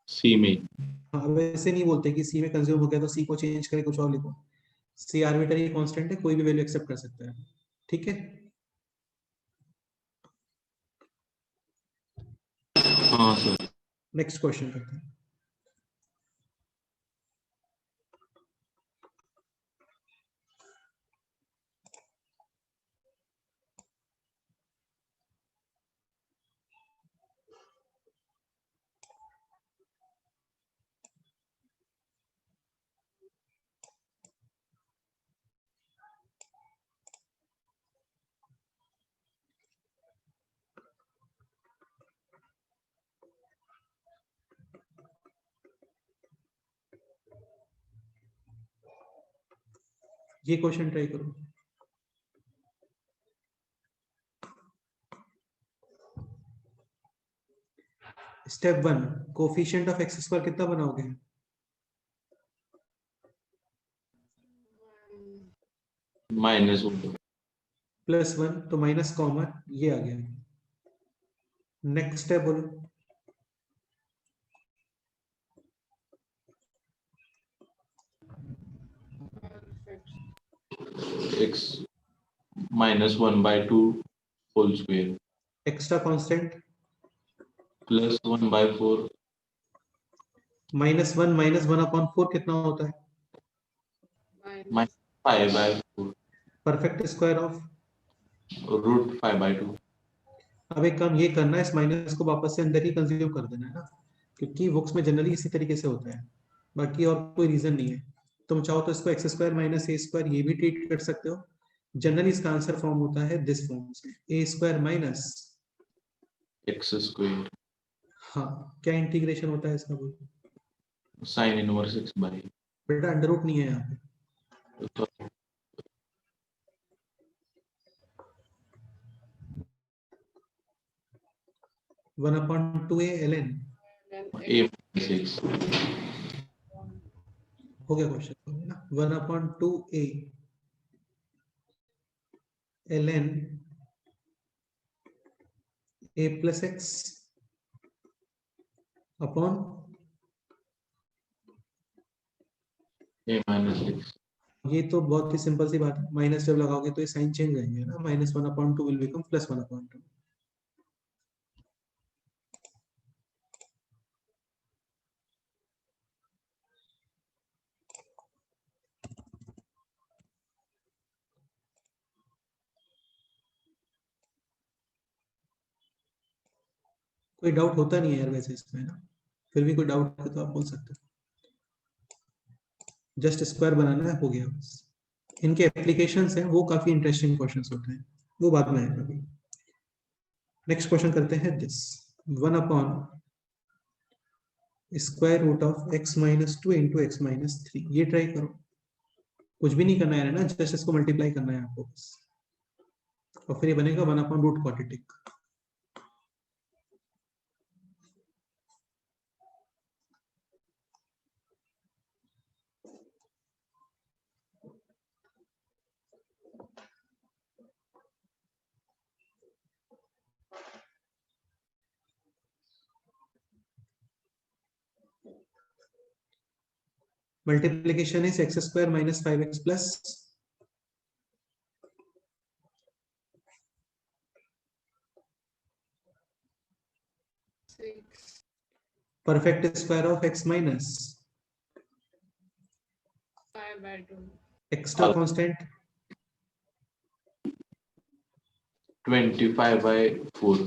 [SPEAKER 2] c में.
[SPEAKER 1] हाँ, वैसे नहीं बोलते कि सी में कंज्यूम हो गया तो सी को चेंज करके कुछ और लिखो. सी आर्बिट्ररी कांस्टेंट है, कोई भी वैल्यू एक्सेप्ट कर सकता है. ठीक है.
[SPEAKER 2] हाँ सर.
[SPEAKER 1] नेक्स्ट क्वेश्चन करते हैं. ये क्वेश्चन ट्राई करो. Step 1, coefficient of x square कितना बनाओगे?
[SPEAKER 2] -1.
[SPEAKER 1] +1 तो माइनस कॉमन ये आ गया. नेक्स्ट स्टेप बोलो.
[SPEAKER 2] x -1 by 2 whole square
[SPEAKER 1] extra constant
[SPEAKER 2] plus 1 by 4
[SPEAKER 1] -1 minus 1/4 कितना होता है?
[SPEAKER 2] minus 5 by 4
[SPEAKER 1] perfect square of.
[SPEAKER 2] root 5 by 2.
[SPEAKER 1] अब एक काम ये करना है, इस माइनस को वापस से अंदर ही कंज्यूम कर देना है ना, क्योंकि बुक्स में जनरली इसी तरीके से होता है. बाकी और कोई रीजन नहीं है. तुम चाहो तो इसको x square minus a square ये भी ट्रीट कर सकते हो. जनरली इसका आंसर फॉर्म होता है दिस फॉर्म से, ए स्क्वायर माइनस.
[SPEAKER 2] x square
[SPEAKER 1] हाँ, क्या इंटीग्रेशन होता है इसका बोलो?
[SPEAKER 2] sin inverse x by
[SPEAKER 1] बेटा अंडर रूट नहीं है यहाँ पे. 1/2a ln.
[SPEAKER 2] a minus x.
[SPEAKER 1] हो गया क्वेश्चन ना. 1/2a ln a plus x upon
[SPEAKER 2] a minus x.
[SPEAKER 1] ये तो बहुत ही सिंपल सी बात है. माइनस जब लगाओगे तो ये साइन चेंज रहेंगे ना. -1/2 विल बिकम +1/2. कोई डाउट होता नहीं है यार वैसे इसमें ना. फिर भी कोई डाउट है तो आप बोल सकते हो. जस्ट स्क्वायर बनाना है, हो गया बस. इनके एप्लीकेशंस हैं, वो काफी इंटरेस्टिंग क्वेश्चंस होते हैं, वो बाद में है कभी. नेक्स्ट क्वेश्चन करते हैं. दिस 1/√ऑफ x - 2 × x - 3. ये ट्राई करो. कुछ भी नहीं करना है ना, जस्ट इसको मल्टीप्लाई करना है आपको बस. और फिर ये बनेगा 1/√, quadratic. multiplication is x square minus 5x plus
[SPEAKER 3] 6.
[SPEAKER 1] perfect square of x minus
[SPEAKER 3] 5/2.
[SPEAKER 1] extra constant
[SPEAKER 2] 25/4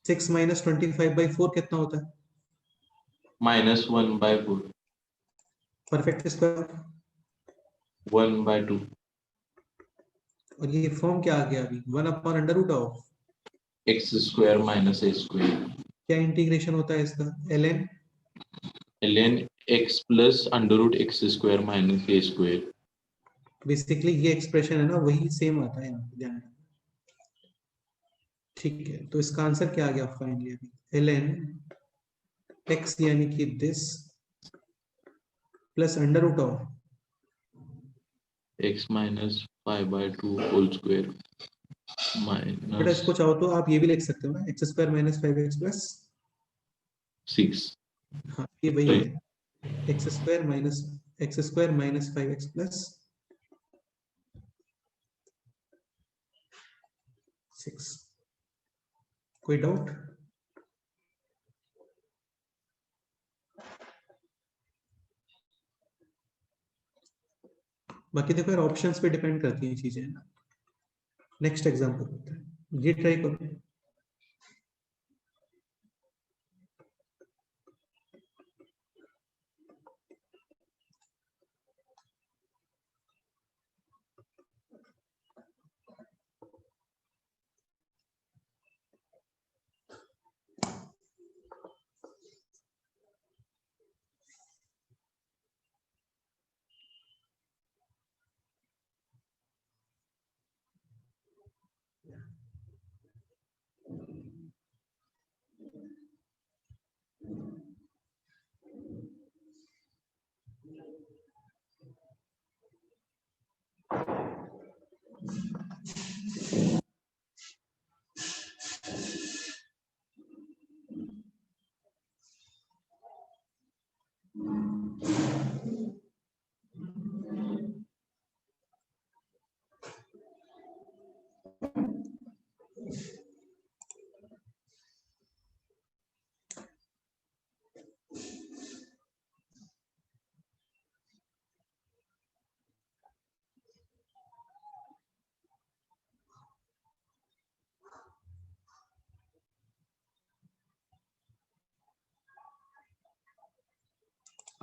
[SPEAKER 1] 6 minus 25/4 कितना होता है?
[SPEAKER 2] -1/4
[SPEAKER 1] परफेक्ट स्क्वायर
[SPEAKER 2] 1/2
[SPEAKER 1] और ये फॉर्म क्या आ गया अभी 1/√ऑफ
[SPEAKER 2] x² minus a²।
[SPEAKER 1] क्या इंटीग्रेशन होता है इसका ln
[SPEAKER 2] ln x plus √x² minus a²।
[SPEAKER 1] Basically ये एक्सप्रेशन है ना वही सेम आता है यहाँ पे ध्यान रखना। ठीक है तो इसका आंसर क्या आ गया फाइनली अभी ln x यानी कि this plus √of
[SPEAKER 2] x minus 5/2 whole square
[SPEAKER 1] बेटा इसको
[SPEAKER 2] minus
[SPEAKER 1] चाहो तो आप ये भी लिख सकते हो ना x² minus 5x plus
[SPEAKER 2] 6।
[SPEAKER 1] हाँ ये वही है x² minus 5x plus 6। कोई डाउट? बाकी देखो यार ऑप्शंस पे डिपेंड करती हैं चीजें ना। नेक्स्ट एग्जांपल होता है ये ट्राई करो।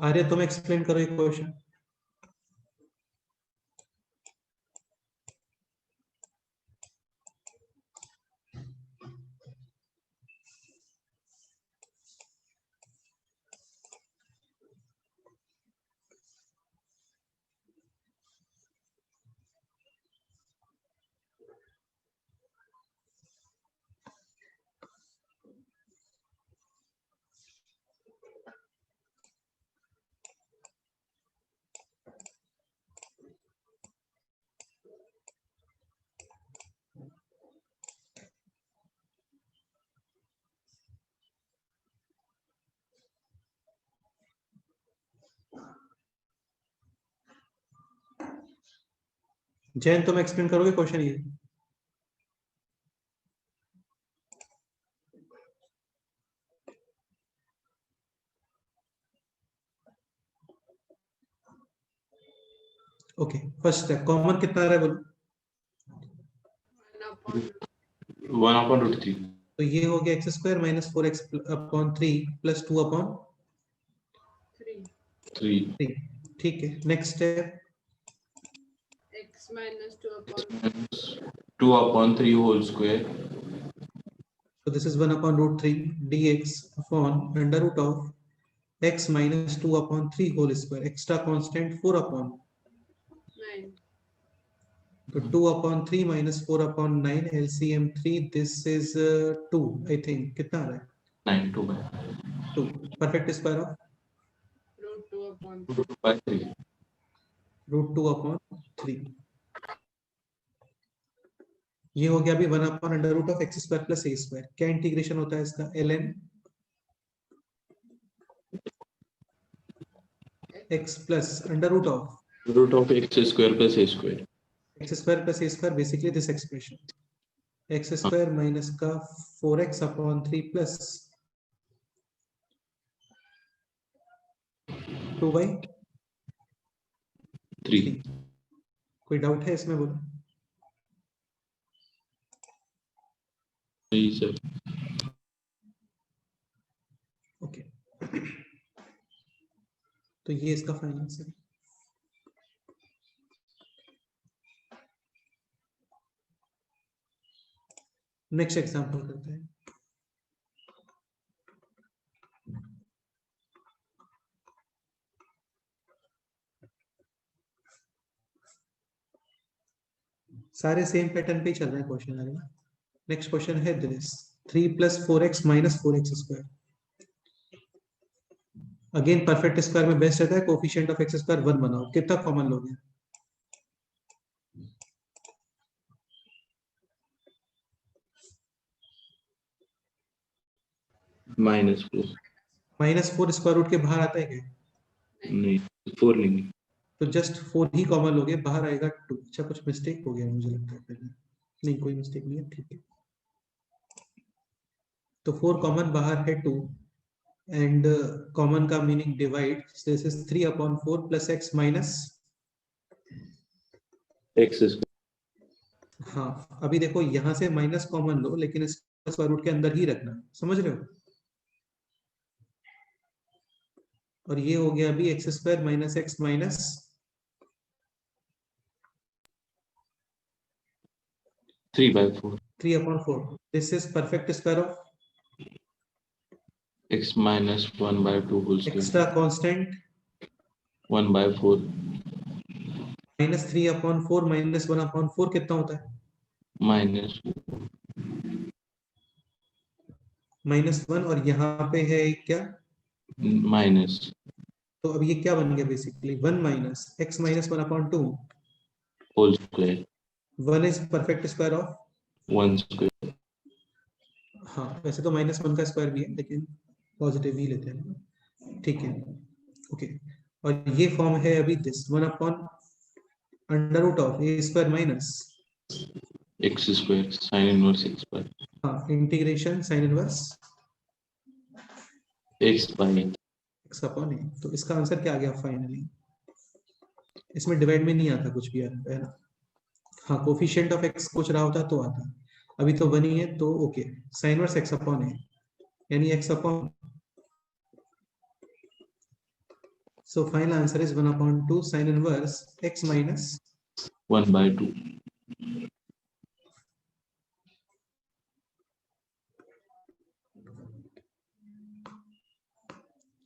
[SPEAKER 1] आर्य तुम एक्सप्लेन करो एक क्वेश्चन। जैन तुम एक्सप्लेन करोगे क्वेश्चन ये? ओके फर्स्ट है कॉमन कितना आ रहा है बोलो?
[SPEAKER 2] 1/√3
[SPEAKER 1] तो ये हो गया x² minus 4x/3 plus 2/3।
[SPEAKER 3] 3.
[SPEAKER 1] ठीक है नेक्स्ट है
[SPEAKER 3] X minus 2/3.
[SPEAKER 2] 2/3 whole square
[SPEAKER 1] so this is 1/√3 dx upon √of x minus 2/3 whole square extra constant 4/9
[SPEAKER 3] 9.
[SPEAKER 1] तो 2/3 minus 4/9 LCM 3 this is 2 I think कितना आ रहा है
[SPEAKER 2] 9/2
[SPEAKER 1] 2 perfect square of
[SPEAKER 3] √2/3.
[SPEAKER 1] √2/3 ये हो गया अभी 1/√of x² plus a²। क्या इंटीग्रेशन होता है इसका ln x plus under root of
[SPEAKER 2] x square plus a square.
[SPEAKER 1] x square plus a square, basically this expression x square minus का 4x upon 3 plus 2 by
[SPEAKER 2] 3.
[SPEAKER 1] 3. कोई doubt है इसमें? बोलो।
[SPEAKER 2] नहीं सर.
[SPEAKER 1] ओके, तो ये इसका फाइनल आंसर है। नेक्स्ट एग्जांपल करते हैं। सारे सेम पैटर्न पे ही चल रहे हैं क्वेश्चन आगे ना। नेक्स्ट क्वेश्चन है this 3 plus 4x minus 4x square। Again perfect square में बेस्ट रहता है कोफिशिएंट ऑफ एक्स स्क्वायर 1 बनाओ। कितना कॉमन लोगे?
[SPEAKER 2] -4.
[SPEAKER 1] -4 स्क्वायर रूट के बाहर आता है क्या?
[SPEAKER 2] नहीं, 4 लेंगे.
[SPEAKER 1] तो जस्ट 4 ही कॉमन लोगे, बाहर आएगा 2। अच्छा, कुछ मिस्टेक हो गया मुझे लगता है पहले। नहीं, कोई मिस्टेक नहीं है, ठीक है। तो 4 कॉमन बाहर है 2 एंड कॉमन का meaning divide, this is 3/4 plus x minus
[SPEAKER 2] x square.
[SPEAKER 1] हाँ, अभी देखो यहां से माइनस कॉमन लो, लेकिन इस स्क्वायर रूट के अंदर ही रखना, समझ रहे हो? और ये हो गया अभी x square minus x minus
[SPEAKER 2] 3/4.
[SPEAKER 1] 3/4। This is perfect square of
[SPEAKER 2] x minus 1/2 whole square.
[SPEAKER 1] Extra constant
[SPEAKER 2] 1/4.
[SPEAKER 1] -3/4 minus 1/4 कितना होता है?
[SPEAKER 2] minus
[SPEAKER 1] -1, और यहाँ पे है क्या?
[SPEAKER 2] minus
[SPEAKER 1] तो अब ये क्या बन गया basically? 1 minus x minus 1/2।
[SPEAKER 2] whole square.
[SPEAKER 1] 1 is perfect square of
[SPEAKER 2] 1 square.
[SPEAKER 1] हाँ, वैसे तो -1 का स्क्वायर भी है, लेकिन पॉजिटिव ही लेते हैं, ठीक है। ओके, और ये फॉर्म है अभी this 1/√a² minus
[SPEAKER 2] x square sin inverse x by
[SPEAKER 1] हाँ integration sine inverse
[SPEAKER 2] x by
[SPEAKER 1] x upon a। तो इसका आंसर क्या आ गया फाइनली? इसमें डिवाइड में नहीं आता कुछ भी यार, है ना? हाँ, कोफिशिएंट ऑफ x कुछ रहा होता तो आता, अभी तो 1 ही है, तो okay. Sign inverse x upon a यानी x upon, so final answer is 1/2 sign inverse x minus
[SPEAKER 2] 1/2.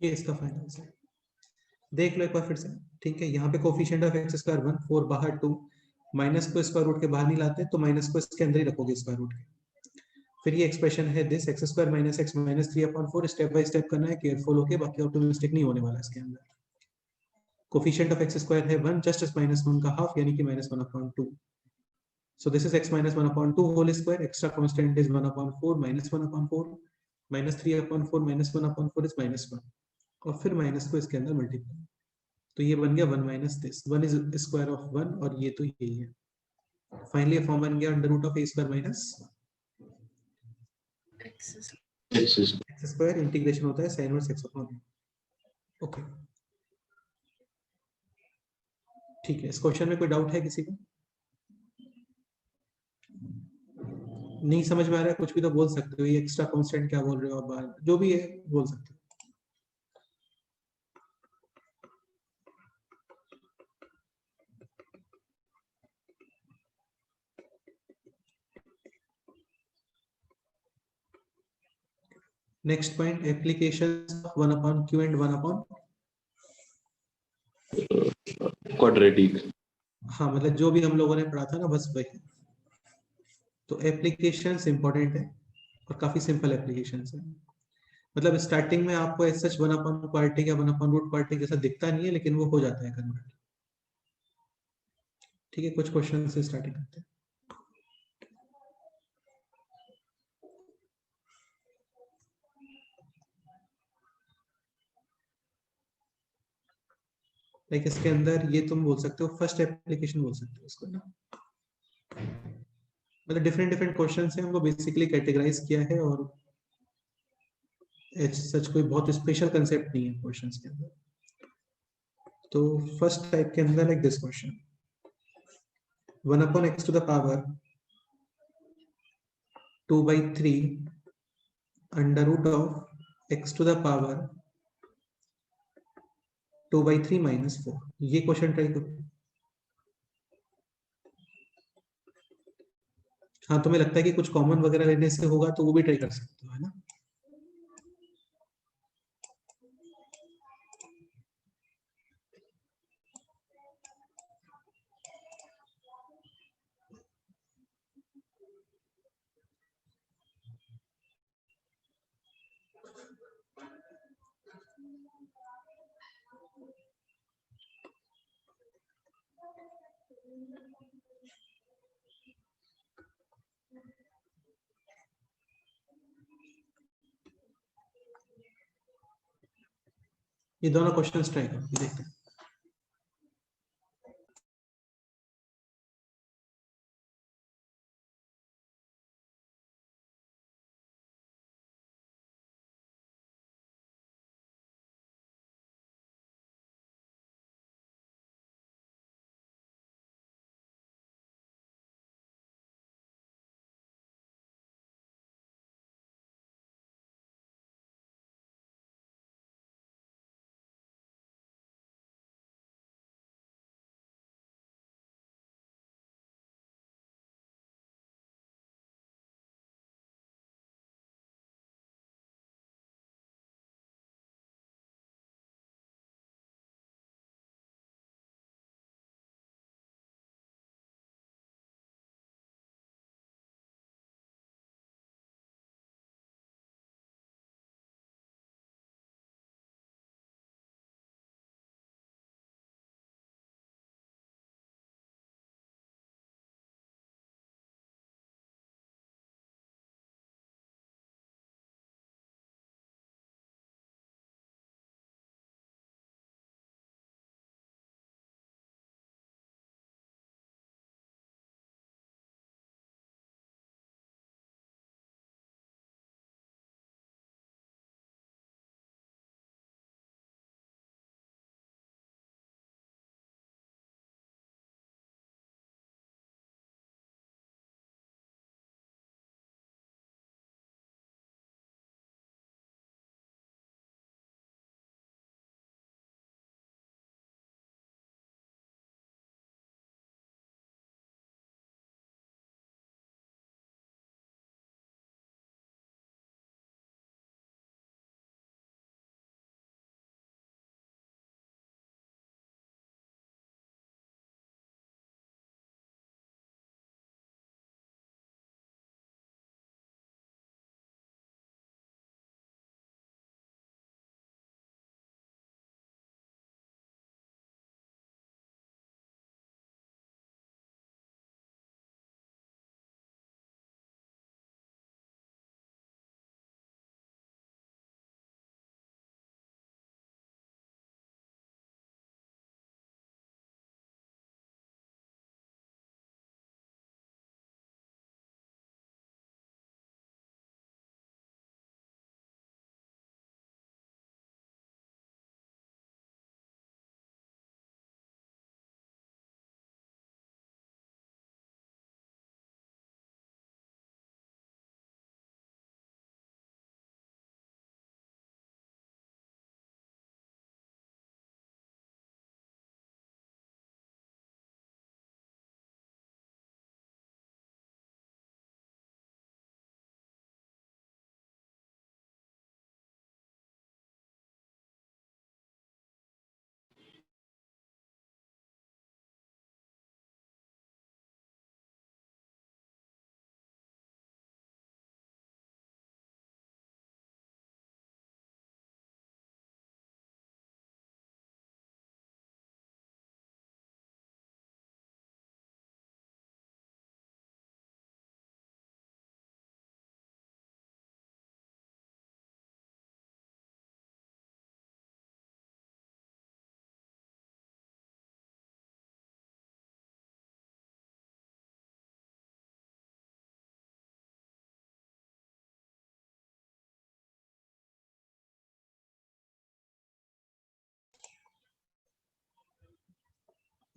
[SPEAKER 1] ये इसका फाइनल आंसर है। देख लो एक बार फिर से, ठीक है। यहाँ पे कोफिशिएंट ऑफ एक्स स्क्वायर 1, 4 बाहर 2, माइनस को स्क्वायर रूट के बाहर नहीं लाते, तो माइनस को इसके अंदर ही रखोगे स्क्वायर रूट के। फिर ये एक्सप्रेशन है this x square minus x minus 3/4। Step by step करना है, केयरफुल होके, बाकी ऑटो मिस्टेक नहीं होने वाला इसके अंदर। कोफिशिएंट ऑफ एक्स स्क्वायर है 1, जस्ट -1 का हाफ यानी कि -1/2। So this is x minus 1/2 whole square. Extra constant is 1/4 minus 1/4 minus 3/4 minus 1/4 is -1, और फिर माइनस को इसके अंदर मल्टीप्लाई, तो ये बन गया 1 minus this 1 is square of 1, और ये तो यही है। फाइनली फॉर्म बन गया under root of a² minus
[SPEAKER 3] x
[SPEAKER 2] x is
[SPEAKER 1] x square, integration होता है sine inverse x upon a। Okay, ठीक है। इस क्वेश्चन में कोई डाउट है किसी को? नहीं समझ में आ रहा है कुछ भी तो बोल सकते हो, ये एक्स्ट्रा कांस्टेंट क्या बोल रहे हो आप, बाहर जो भी है बोल सकते हो। Next point, application 1/q and 1/,
[SPEAKER 2] quadratic.
[SPEAKER 1] हाँ मतलब जो भी हम लोगों ने पढ़ा था ना, बस वही। तो एप्लीकेशंस इंपॉर्टेंट है और काफी सिंपल एप्लीकेशंस है। मतलब स्टार्टिंग में आपको एज सच 1/क्वाड्रेटिक या 1/√क्वाड्रेटिक जैसा दिखता नहीं है, लेकिन वो हो जाता है कन्वर्ट। ठीक है, कुछ क्वेश्चन से स्टार्टिंग करते हैं। लाइक इसके अंदर ये तुम बोल सकते हो फर्स्ट एप्लीकेशन बोल सकते हो इसको ना, मतलब डिफरेंट डिफरेंट क्वेश्चन है, हमको बेसिकली कैटेगराइज किया है और सच कोई बहुत स्पेशल कंसेप्ट नहीं है क्वेश्चंस के अंदर। तो फर्स्ट टाइप के अंदर like this question, 1/x to the power 2/3 under root of x to the power 2/3 minus 4, ये क्वेश्चन ट्राई करो। हाँ, तुम्हें लगता है कि कुछ कॉमन वगैरह लेने से होगा तो वो भी ट्राई कर सकते हो, है ना। ये दोनों क्वेश्चंस ट्राई करो, देखते हैं।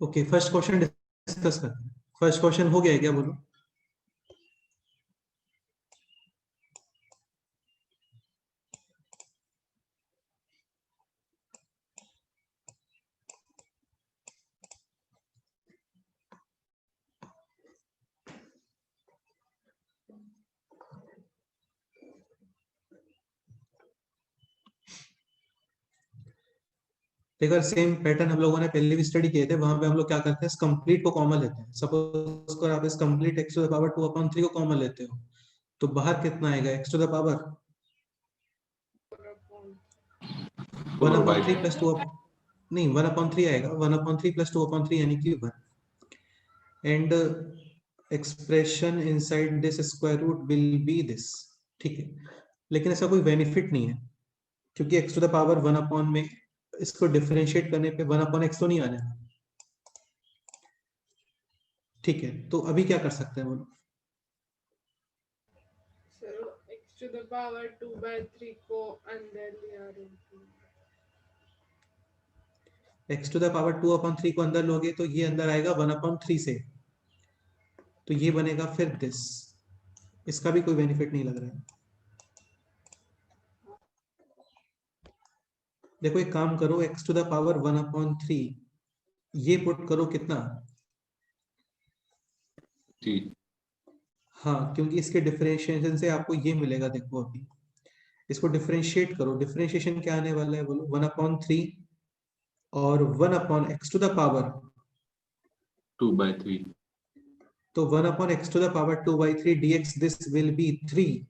[SPEAKER 1] ओके, फर्स्ट क्वेश्चन डिस्कस करते हैं। फर्स्ट क्वेश्चन हो गया है क्या, बोलो। देखो सेम पैटर्न हम लोगों ने पहले भी स्टडी किए थे। वहां पे हम लोग क्या करते हैं, इस कंप्लीट को कॉमन लेते हैं। सपोज अगर आप इस complete x to the power 2/3 को कॉमन लेते हो तो बाहर कितना आएगा, x to the power 1/3 plus 2, नहीं 1/3 आएगा, 1/3 प्लस 2/3 यानी कि 1। And expression inside this square root will be this. ठीक है, लेकिन इसका कोई बेनिफिट नहीं है क्योंकि x टू द पावर 1 में इसको डिफरेंशिएट करने पे 1/x तो नहीं आ जाएगा। ठीक है, तो अभी क्या कर सकते हैं बोलो।
[SPEAKER 3] Sir x to the power 2/3 को अंदर लिया root
[SPEAKER 1] x to the power 2/3 को अंदर लोगे तो ये अंदर आएगा 1/3 से, तो ये बनेगा फिर दिस। इसका भी कोई बेनिफिट नहीं लग रहा है। देखो एक काम करो, x टू द पावर 1/3 ये पुट करो कितना, हाँ, क्योंकि इसके डिफरेंशिएशन से आपको ये मिलेगा। देखो अभी इसको डिफरेंशिएट करो, डिफरेंशिएशन क्या आने वाला है बोलो, 1/3 और 1/x टू द पावर
[SPEAKER 2] 2/3
[SPEAKER 1] तो 1/x to the power 2/3 dx, this will be 3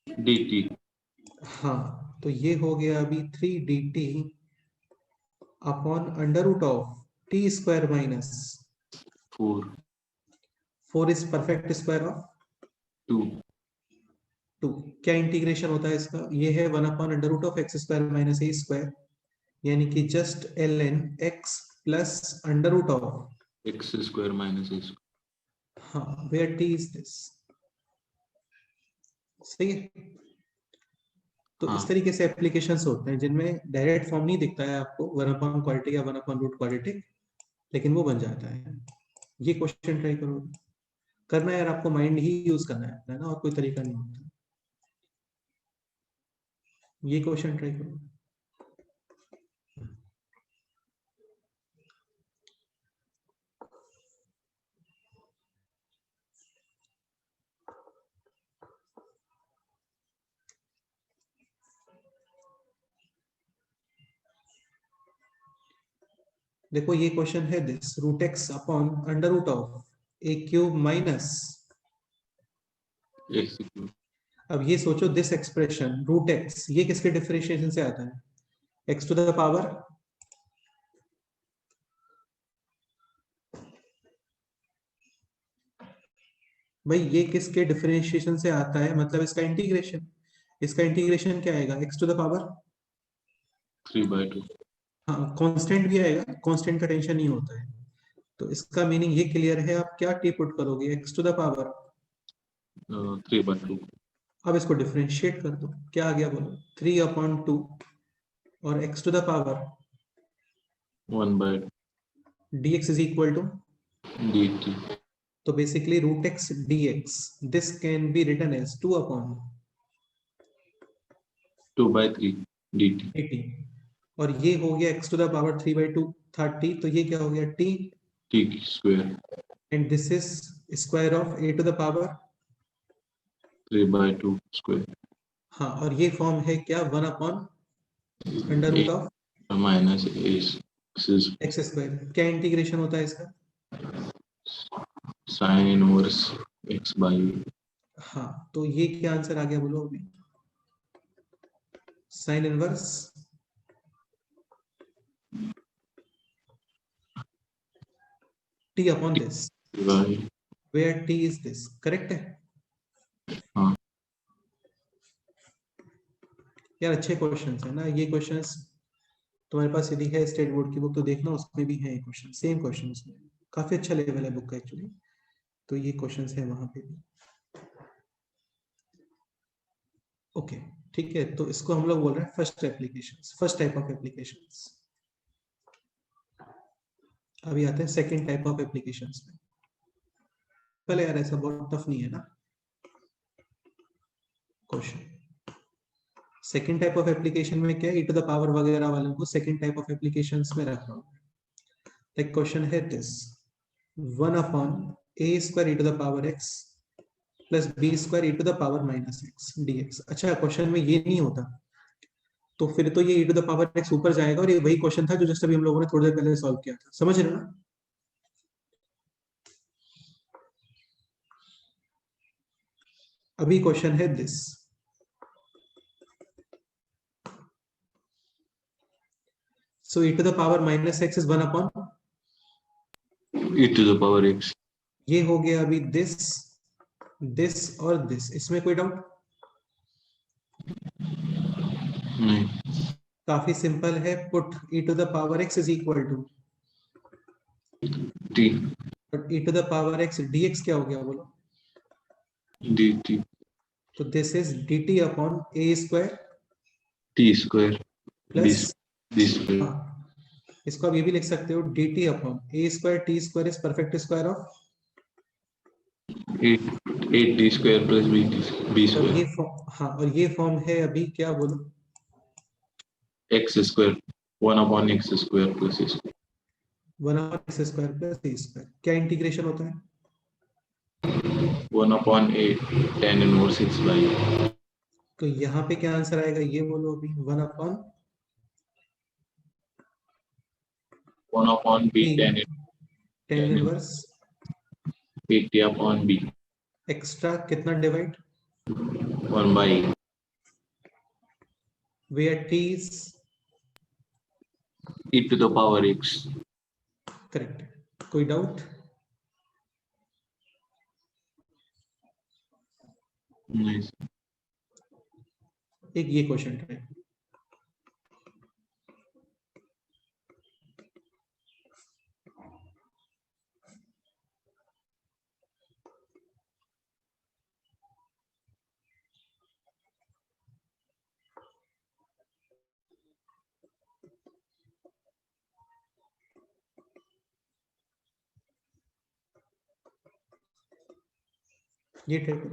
[SPEAKER 2] dt।
[SPEAKER 1] हाँ, तो ये हो गया अभी 3 dt upon under root of t square minus 4 is perfect square of 2। क्या इंटीग्रेशन होता है इसका, ये है 1/अंडर root of x square minus a square, यानी कि just ln x plus under root of
[SPEAKER 2] x square minus a square.
[SPEAKER 1] हाँ, वेयर t इज दिस। सही है, तो
[SPEAKER 2] हाँ।
[SPEAKER 1] इस तरीके से एप्लीकेशंस होते हैं जिनमें डायरेक्ट फॉर्म नहीं दिखता है आपको 1/क्वाड्रेटिक या 1/रूट क्वाड्रेटिक, लेकिन वो बन जाता है। ये क्वेश्चन ट्राई करो, करना है यार, आपको माइंड ही यूज करना है ना, और कोई तरीका नहीं होता। ये क्वेश्चन ट्राई करो। देखो ये क्वेश्चन है this, root x upon under root of a cube minus,
[SPEAKER 2] x cube.
[SPEAKER 1] अब ये सोचो दिस एक्सप्रेशन रूट एक्स ये किसके डिफरेंशिएशन से आता है, एक्स टू द पावर भाई ये किसके डिफरेंशिएशन से आता है, मतलब इसका इंटीग्रेशन। इसका इंटीग्रेशन क्या आएगा, एक्स टू द पावर
[SPEAKER 2] 3/2।
[SPEAKER 1] हाँ, कांस्टेंट भी आएगा, कांस्टेंट का टेंशन नहीं होता है। तो इसका मीनिंग ये क्लियर है, आप क्या टी पुट करोगे, एक्स टू द पावर
[SPEAKER 2] 3/2।
[SPEAKER 1] अब इसको डिफरेंशिएट कर दो, क्या आ गया बोलो, 3/2 और x to the power
[SPEAKER 2] 1/2
[SPEAKER 1] dx is equal to,
[SPEAKER 2] dt।
[SPEAKER 1] तो basically root x dx this can be written as 2/3
[SPEAKER 2] 2/3 dt।
[SPEAKER 1] dt, और ये हो गया x टू द पावर 3/2 30, तो ये क्या हो गया t,
[SPEAKER 2] t square
[SPEAKER 1] and this is square of a to the power
[SPEAKER 2] 3/2 square.
[SPEAKER 1] हाँ, और ये फॉर्म है क्या, 1/अंडर root of
[SPEAKER 2] minus
[SPEAKER 1] x square. क्या इंटीग्रेशन होता है इसका,
[SPEAKER 2] साइन इनवर्स x/a।
[SPEAKER 1] हाँ, तो ये क्या आंसर आ गया बोलो अभी, sine inverse t upon this, where t is this, correct है।
[SPEAKER 2] हाँ।
[SPEAKER 1] यार अच्छे क्वेश्चंस है ना ये क्वेश्चंस, तुम्हारे पास यदि है स्टेट बोर्ड की बुक तो देखना, उसमें भी है क्वेश्चन, सेम क्वेश्चन उसमें, काफी अच्छा लेवल है बुक का एक्चुअली, तो ये क्वेश्चंस है वहां पे भी। ओके ठीक है, तो इसको हम लोग बोल रहे हैं first applications, first type of applications. अभी आते हैं सेकंड टाइप ऑफ एप्लीकेशंस में। पहले यार ऐसा बहुत टफ नहीं है ना question. Second type of application में क्या है, e टू द पावर वगैरह वालों को सेकंड टाइप ऑफ एप्लीकेशंस में रख रहा हूँ। लाइक क्वेश्चन है this 1 upon a square e to the power x plus b square e to the power minus x dx। अच्छा क्वेश्चन में ये नहीं होता तो फिर तो ये e to the power x ऊपर जाएगा और ये वही क्वेश्चन था जो जस्ट अभी हम लोगों ने थोड़ी देर पहले सॉल्व किया था, समझ रहे हो ना। अभी क्वेश्चन है this so e to the power minus x is 1 upon
[SPEAKER 2] e to the power x।
[SPEAKER 1] ये हो गया अभी दिस और दिस, इसमें कोई डाउट?
[SPEAKER 2] नहीं।
[SPEAKER 1] काफी सिंपल है, put e to the power x is equal to
[SPEAKER 2] t
[SPEAKER 1] but e to the power x dx क्या हो गया बोलो?
[SPEAKER 2] dt
[SPEAKER 1] तो this is dt upon a square
[SPEAKER 2] t square
[SPEAKER 1] plus
[SPEAKER 2] b square.
[SPEAKER 1] हाँ, इसको आप ये भी लिख सकते हो dt upon a square t square is perfect square of
[SPEAKER 2] 8t square plus b
[SPEAKER 1] और ये
[SPEAKER 2] स्क्वायर
[SPEAKER 1] फॉर्म, हाँ और ये फॉर्म है अभी क्या बोलो,
[SPEAKER 2] x square 1 upon x square plus a square
[SPEAKER 1] 1 upon x square plus a square. क्या इंटीग्रेशन होता है?
[SPEAKER 2] 1 upon 8 tan inverse x by.
[SPEAKER 1] तो यहाँ पे क्या आंसर आएगा ये बोलो अभी, 1 upon
[SPEAKER 2] 1 upon b tan
[SPEAKER 1] inverse
[SPEAKER 2] 8t upon b
[SPEAKER 1] extra कितना divide
[SPEAKER 2] 1 by
[SPEAKER 1] where t is
[SPEAKER 2] e to the power x।
[SPEAKER 1] Correct. कोई डाउट?
[SPEAKER 2] नहीं।
[SPEAKER 1] एक ये क्वेश्चन है, ये टाइप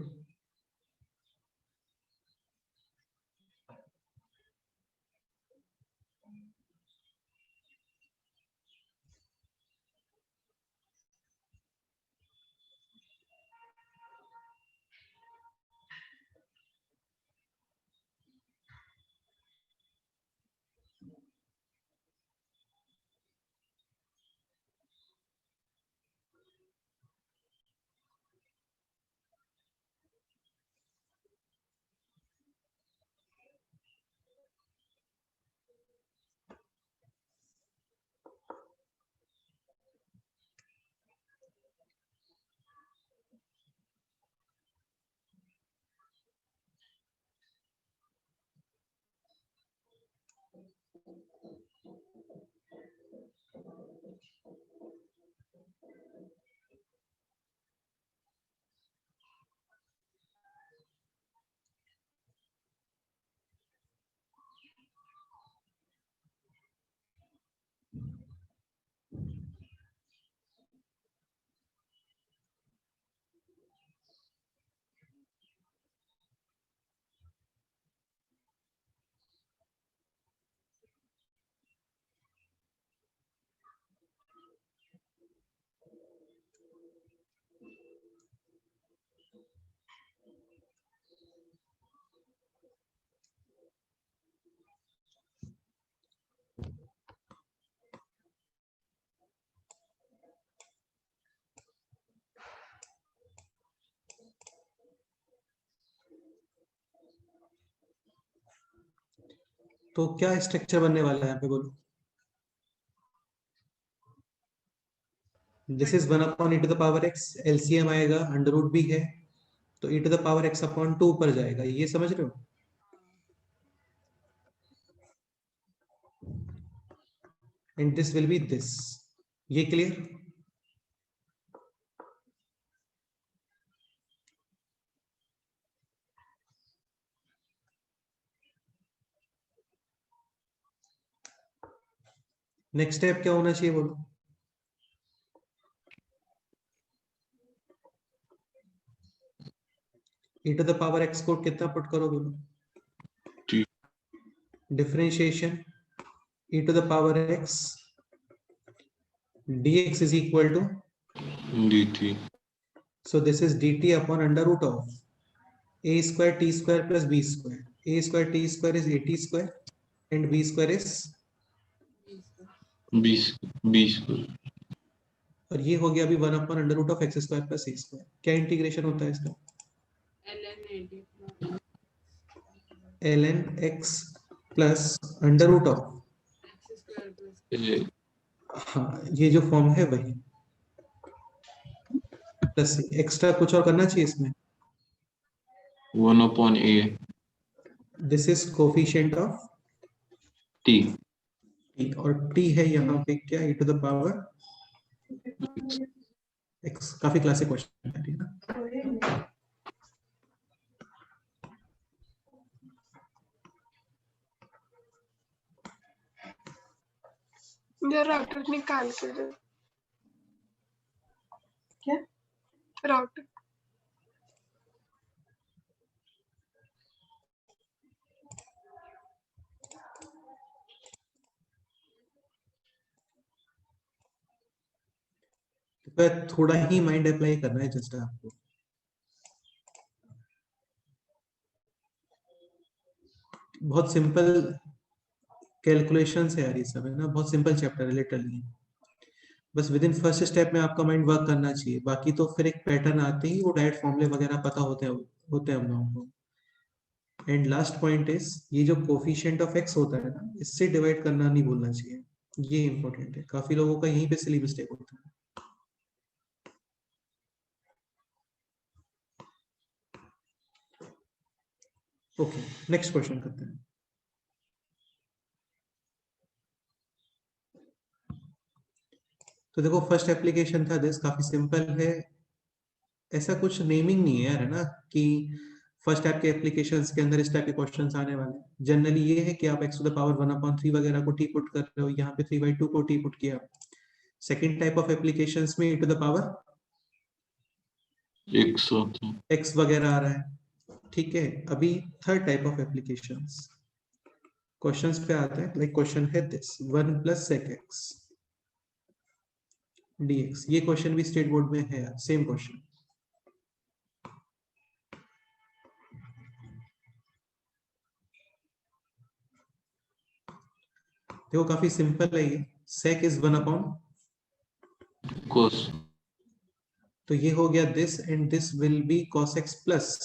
[SPEAKER 1] तो क्या स्ट्रक्चर बनने वाला है यहाँ पे बोलो? This is 1 upon e to the power x, LCM आएगा, अंडर रूट भी है तो e to the power x upon 2 पर जाएगा, ये समझ रहे हो? And this will be this, ये क्लियर? नेक्स्ट स्टेप क्या होना चाहिए बोलो? e to the power x को कितना पुट करोगे?
[SPEAKER 2] T.
[SPEAKER 1] Differentiation e to the power x dx is equal to,
[SPEAKER 2] dt.
[SPEAKER 1] so this is dt upon under root of a square t square plus b square. A square t square is 80 square and b square is,
[SPEAKER 2] b square.
[SPEAKER 1] और ये हो गया अभी 1 upon under root of x square plus a square. क्या integration होता है इसका? ln x plus under root of, हाँ ये जो फॉर्म है वही, प्लस एक्स्ट्रा कुछ और करना चाहिए इसमें.
[SPEAKER 2] 1 upon a
[SPEAKER 1] this is coefficient of
[SPEAKER 2] t.
[SPEAKER 1] और t है यहाँ पे क्या, e to the power x. काफी क्लासिक क्वेश्चन है ठीक है.
[SPEAKER 5] राउटर निकाल के दो. क्या राउटर?
[SPEAKER 1] थोड़ा ही माइंड अप्लाई करना है जस्ट आपको. बहुत सिंपल कैलकुलेशन है यार ये सब है ना, बहुत सिंपल चैप्टर है लिटरली. बस विद इन फर्स्ट स्टेप में आपका माइंड वर्क करना चाहिए, बाकी तो फिर एक पैटर्न आते ही वो डायरेक्ट फॉर्मूले वगैरह पता होते हैं हम लोगों को. एंड लास्ट पॉइंट इज ये जो कोफिशिएंट ऑफ एक्स होता है ना, इससे डिवाइड करना नहीं भूलना चाहिए. ये इंपॉर्टेंट है, काफी लोगों का यहीं पे सिली मिस्टेक होता है. ओके नेक्स्ट क्वेश्चन करते हैं. तो देखो फर्स्ट एप्लीकेशन था दिस, काफी सिंपल है, ऐसा कुछ नेमिंग नहीं है यार है ना कि फर्स्ट टाइप के एप्लीकेशंस के अंदर इस टाइप के क्वेश्चंस आने वाले हैं. जनरली ये है कि आप x टू द पावर 1/3 वगैरह को t पुट कर रहे हो, यहाँ पे 3/2 को t पुट किया. सेकंड टाइप ऑफ एप्लीकेशंस में e to the power x वगैरह आ रहा है. ठीक है, अभी third type of applications questions पे आते हैं. लाइक क्वेश्चन है दिस 1 + sec x dx. ये क्वेश्चन भी स्टेट बोर्ड में है, सेम क्वेश्चन. देखो काफी सिंपल है ये. sec इज 1/cos, तो ये हो गया this and this will B cos x plus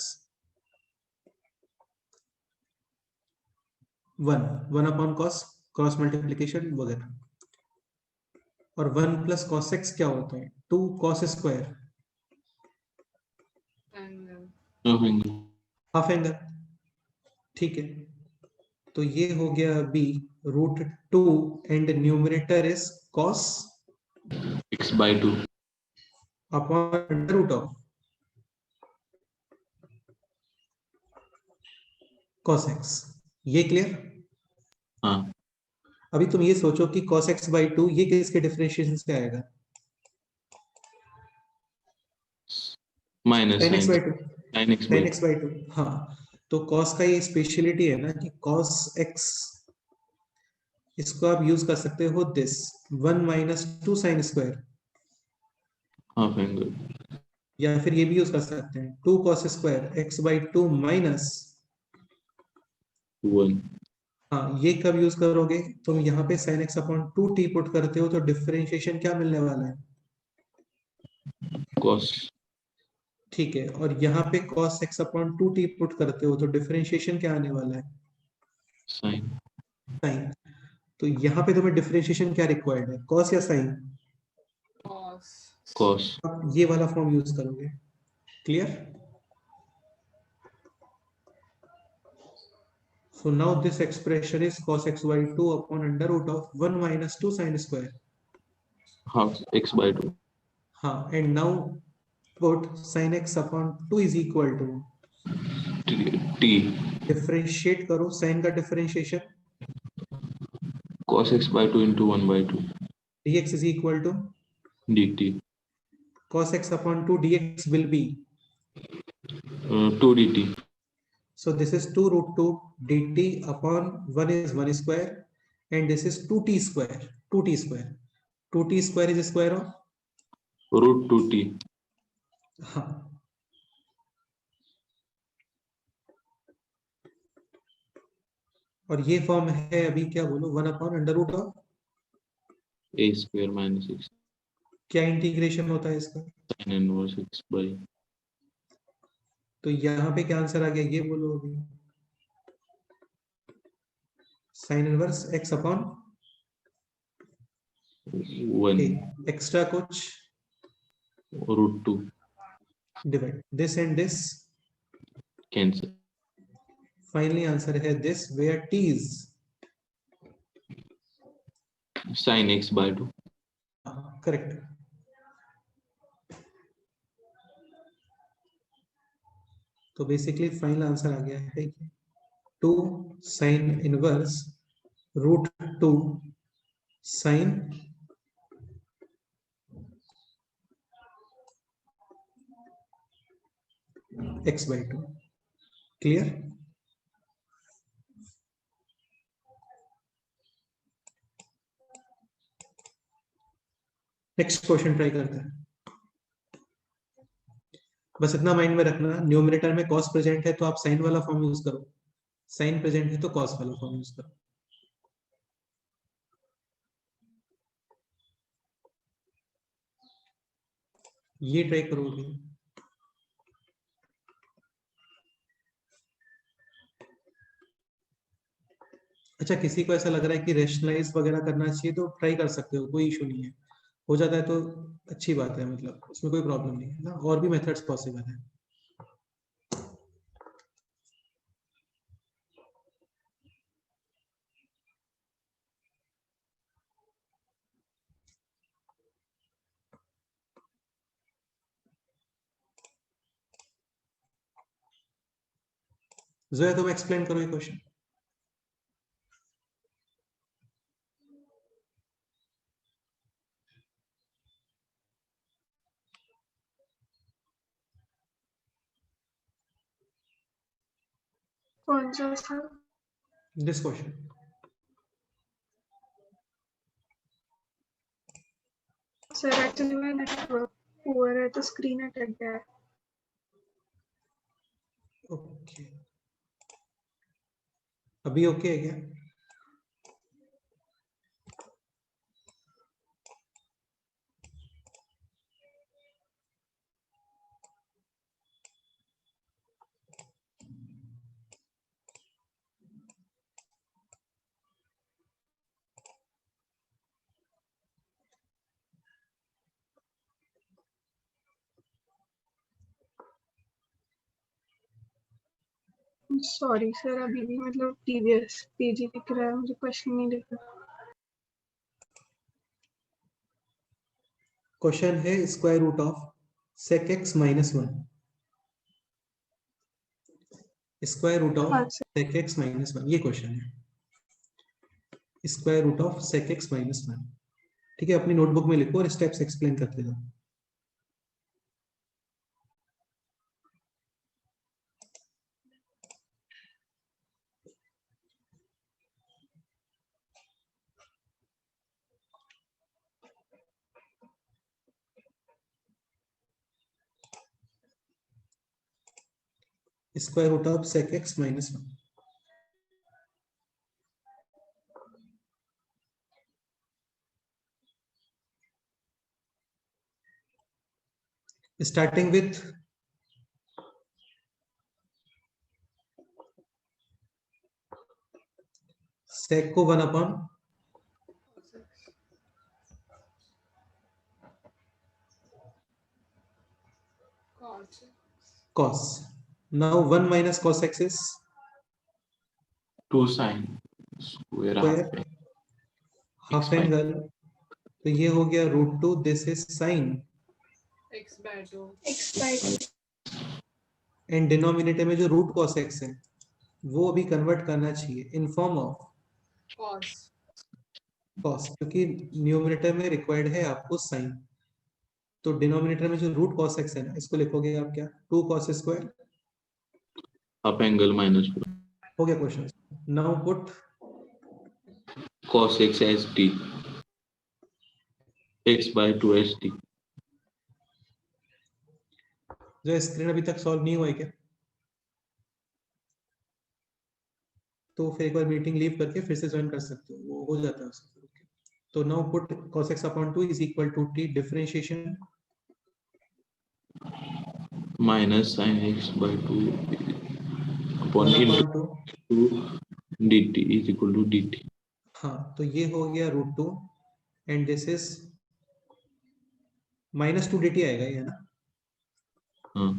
[SPEAKER 1] 1/cos, cross multiplication वगैरह. और 1 + cos x क्या होता है? 2 cos स्क्वायर हाफ एंगल. ठीक है, तो ये हो गया अभी √2 and numerator is cos
[SPEAKER 2] x/2
[SPEAKER 1] upon under root of cos x. ये क्लियर?
[SPEAKER 2] हाँ.
[SPEAKER 1] अभी तुम ये सोचो कि cos x/2 ये किसके डिफरेंशिएशन से आएगा?
[SPEAKER 2] Minus
[SPEAKER 1] sin x/2. हाँ, तो cos का ये स्पेशलिटी है ना कि cos x, इसको आप यूज कर सकते हो this 1 - 2 sin square,
[SPEAKER 2] half angle,
[SPEAKER 1] या फिर ये भी यूज कर सकते हैं 2 cos स्क्वायर x/2 माइनस
[SPEAKER 2] 1.
[SPEAKER 1] हाँ, ये कब यूज करोगे? तुम यहाँ पे sin x/2t पुट करते हो तो डिफरेंशिएशन क्या मिलने वाला है?
[SPEAKER 2] cos.
[SPEAKER 1] ठीक है, और यहाँ पे cos x/2t पुट करते हो तो डिफरेंशिएशन क्या आने वाला है?
[SPEAKER 2] sin.
[SPEAKER 1] sin. तो यहाँ पे तुम्हें डिफरेंशिएशन क्या रिक्वायर्ड है, cos या sin?
[SPEAKER 2] cos.
[SPEAKER 1] आप ये वाला फॉर्म यूज करोगे. Clear? So now this expression is cos x/2 upon under root of 1 - 2 sin square.
[SPEAKER 2] Half x/2.
[SPEAKER 1] हाँ, and now put sin x/2 is equal to
[SPEAKER 2] t.
[SPEAKER 1] Differentiate करो sin का differentiation.
[SPEAKER 2] cos x/2 into 1/2
[SPEAKER 1] dx is equal to
[SPEAKER 2] dt.
[SPEAKER 1] cos x/2 dx will be
[SPEAKER 2] 2 dt.
[SPEAKER 1] So this is 2 root 2 dt upon 1 is 1 square and this is 2t square. 2t square. 2t square is square of
[SPEAKER 2] root 2t.
[SPEAKER 1] हाँ. और ये form है अभी क्या बोलो 1 upon under root of
[SPEAKER 2] a square minus x
[SPEAKER 1] क्या integration होता है इसका.
[SPEAKER 2] sin inverse x by
[SPEAKER 1] तो यहाँ पे क्या आंसर आ गया ये बोलो अभी. Sine inverse x upon
[SPEAKER 2] 1
[SPEAKER 1] extra कुछ
[SPEAKER 2] root 2
[SPEAKER 1] divide this and this.
[SPEAKER 2] cancel.
[SPEAKER 1] Finally answer है this where t is
[SPEAKER 2] Sin x by 2.
[SPEAKER 1] Correct. तो बेसिकली फाइनल आंसर आ गया है 2 sine inverse root 2 sine x by 2. Clear. Next question try करते हैं. बस इतना माइंड में रखना न्यूमरेटर में कॉस प्रेजेंट है तो आप साइन वाला फॉर्म यूज करो. साइन प्रेजेंट है तो कॉस वाला फॉर्म यूज करो. ये ट्राई करोगे. अच्छा किसी को ऐसा लग रहा है कि रेशनलाइज वगैरह करना चाहिए तो ट्राई कर सकते हो, कोई इशू नहीं है. हो जाता है तो अच्छी बात है, मतलब उसमें कोई प्रॉब्लम नहीं है ना. और भी मेथड्स पॉसिबल है. जोया तुम एक्सप्लेन करो ये क्वेश्चन.
[SPEAKER 5] कौन सा sir?
[SPEAKER 1] This question.
[SPEAKER 5] Sir actually मैं नेटवर्क पुअर है तो स्क्रीन अटक गया है.
[SPEAKER 1] ओके अभी ओके है क्या?
[SPEAKER 5] सॉरी सर अभी भी मतलब प्रीवियस पेज ही दिख रहा है, मुझे क्वेश्चन नहीं दिख रहा.
[SPEAKER 1] क्वेश्चन है square root of sec x minus 1. Square root of
[SPEAKER 5] हाँ सर.
[SPEAKER 1] sec x माइनस 1 ये क्वेश्चन है. Square root of sec x minus 1. ठीक है अपनी नोटबुक में लिखो और स्टेप्स एक्सप्लेन करते जाओ. Square root of sec x minus 1. Starting with sec को 1 upon cos. Now 1 minus cos x is
[SPEAKER 2] 2 sin square
[SPEAKER 1] square half angle. तो ये हो गया root 2. This is sine
[SPEAKER 3] x by 2.
[SPEAKER 1] And denominator में जो root cos x है वो अभी कन्वर्ट करना चाहिए in form of
[SPEAKER 3] cos.
[SPEAKER 1] cos, क्योंकि न्यूमरेटर में रिक्वायर्ड है आपको साइन. तो डिनोमिनेटर में जो रूट cos x है ना, इसको लिखोगे आप क्या, 2 cos स्क्वायर।
[SPEAKER 2] हाफ एंगल -1
[SPEAKER 1] हो गया question. Now put
[SPEAKER 2] cos x as t, x/2 as t।
[SPEAKER 1] जो स्क्रीन अभी तक सॉल्व नहीं हुआ है क्या, तो फिर एक बार मीटिंग लीव करके फिर से ज्वाइन कर सकते हो, वो हो जाता है उससे। तो now put cos x upon 2 is equal to t differentiation
[SPEAKER 2] minus sin x/2 upon
[SPEAKER 1] 1
[SPEAKER 2] into
[SPEAKER 1] upon 2।
[SPEAKER 2] dt is equal to dt।
[SPEAKER 1] हाँ, तो ये हो गया √2 एंड दिस इज -2 dt आएगा ये ना,
[SPEAKER 2] हाँ,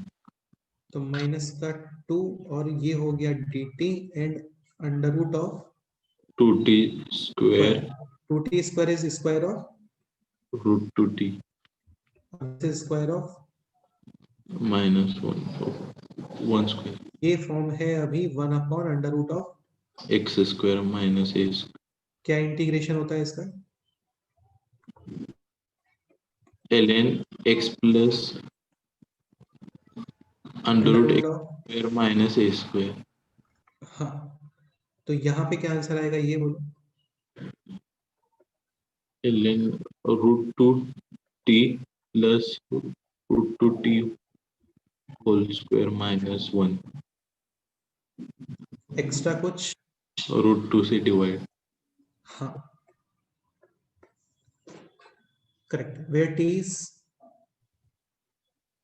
[SPEAKER 1] तो माइनस का 2 और ये हो गया dt and under root of
[SPEAKER 2] 2t
[SPEAKER 1] square.
[SPEAKER 2] Square
[SPEAKER 1] 2t square is square of
[SPEAKER 2] √2t
[SPEAKER 1] square of,
[SPEAKER 2] -1 square
[SPEAKER 1] ये फॉर्म है अभी 1 upon under root of,
[SPEAKER 2] x square minus a
[SPEAKER 1] क्या इंटीग्रेशन होता है इसका,
[SPEAKER 2] ln x plus under root
[SPEAKER 1] under
[SPEAKER 2] x
[SPEAKER 1] root of.
[SPEAKER 2] Square minus a square.
[SPEAKER 1] हाँ, तो यहाँ पे क्या आंसर आएगा ये बोलो,
[SPEAKER 2] ln √2t plus √2t whole square -1
[SPEAKER 1] extra कुछ।
[SPEAKER 2] √2 से डिवाइड।
[SPEAKER 1] हाँ, correct, where t is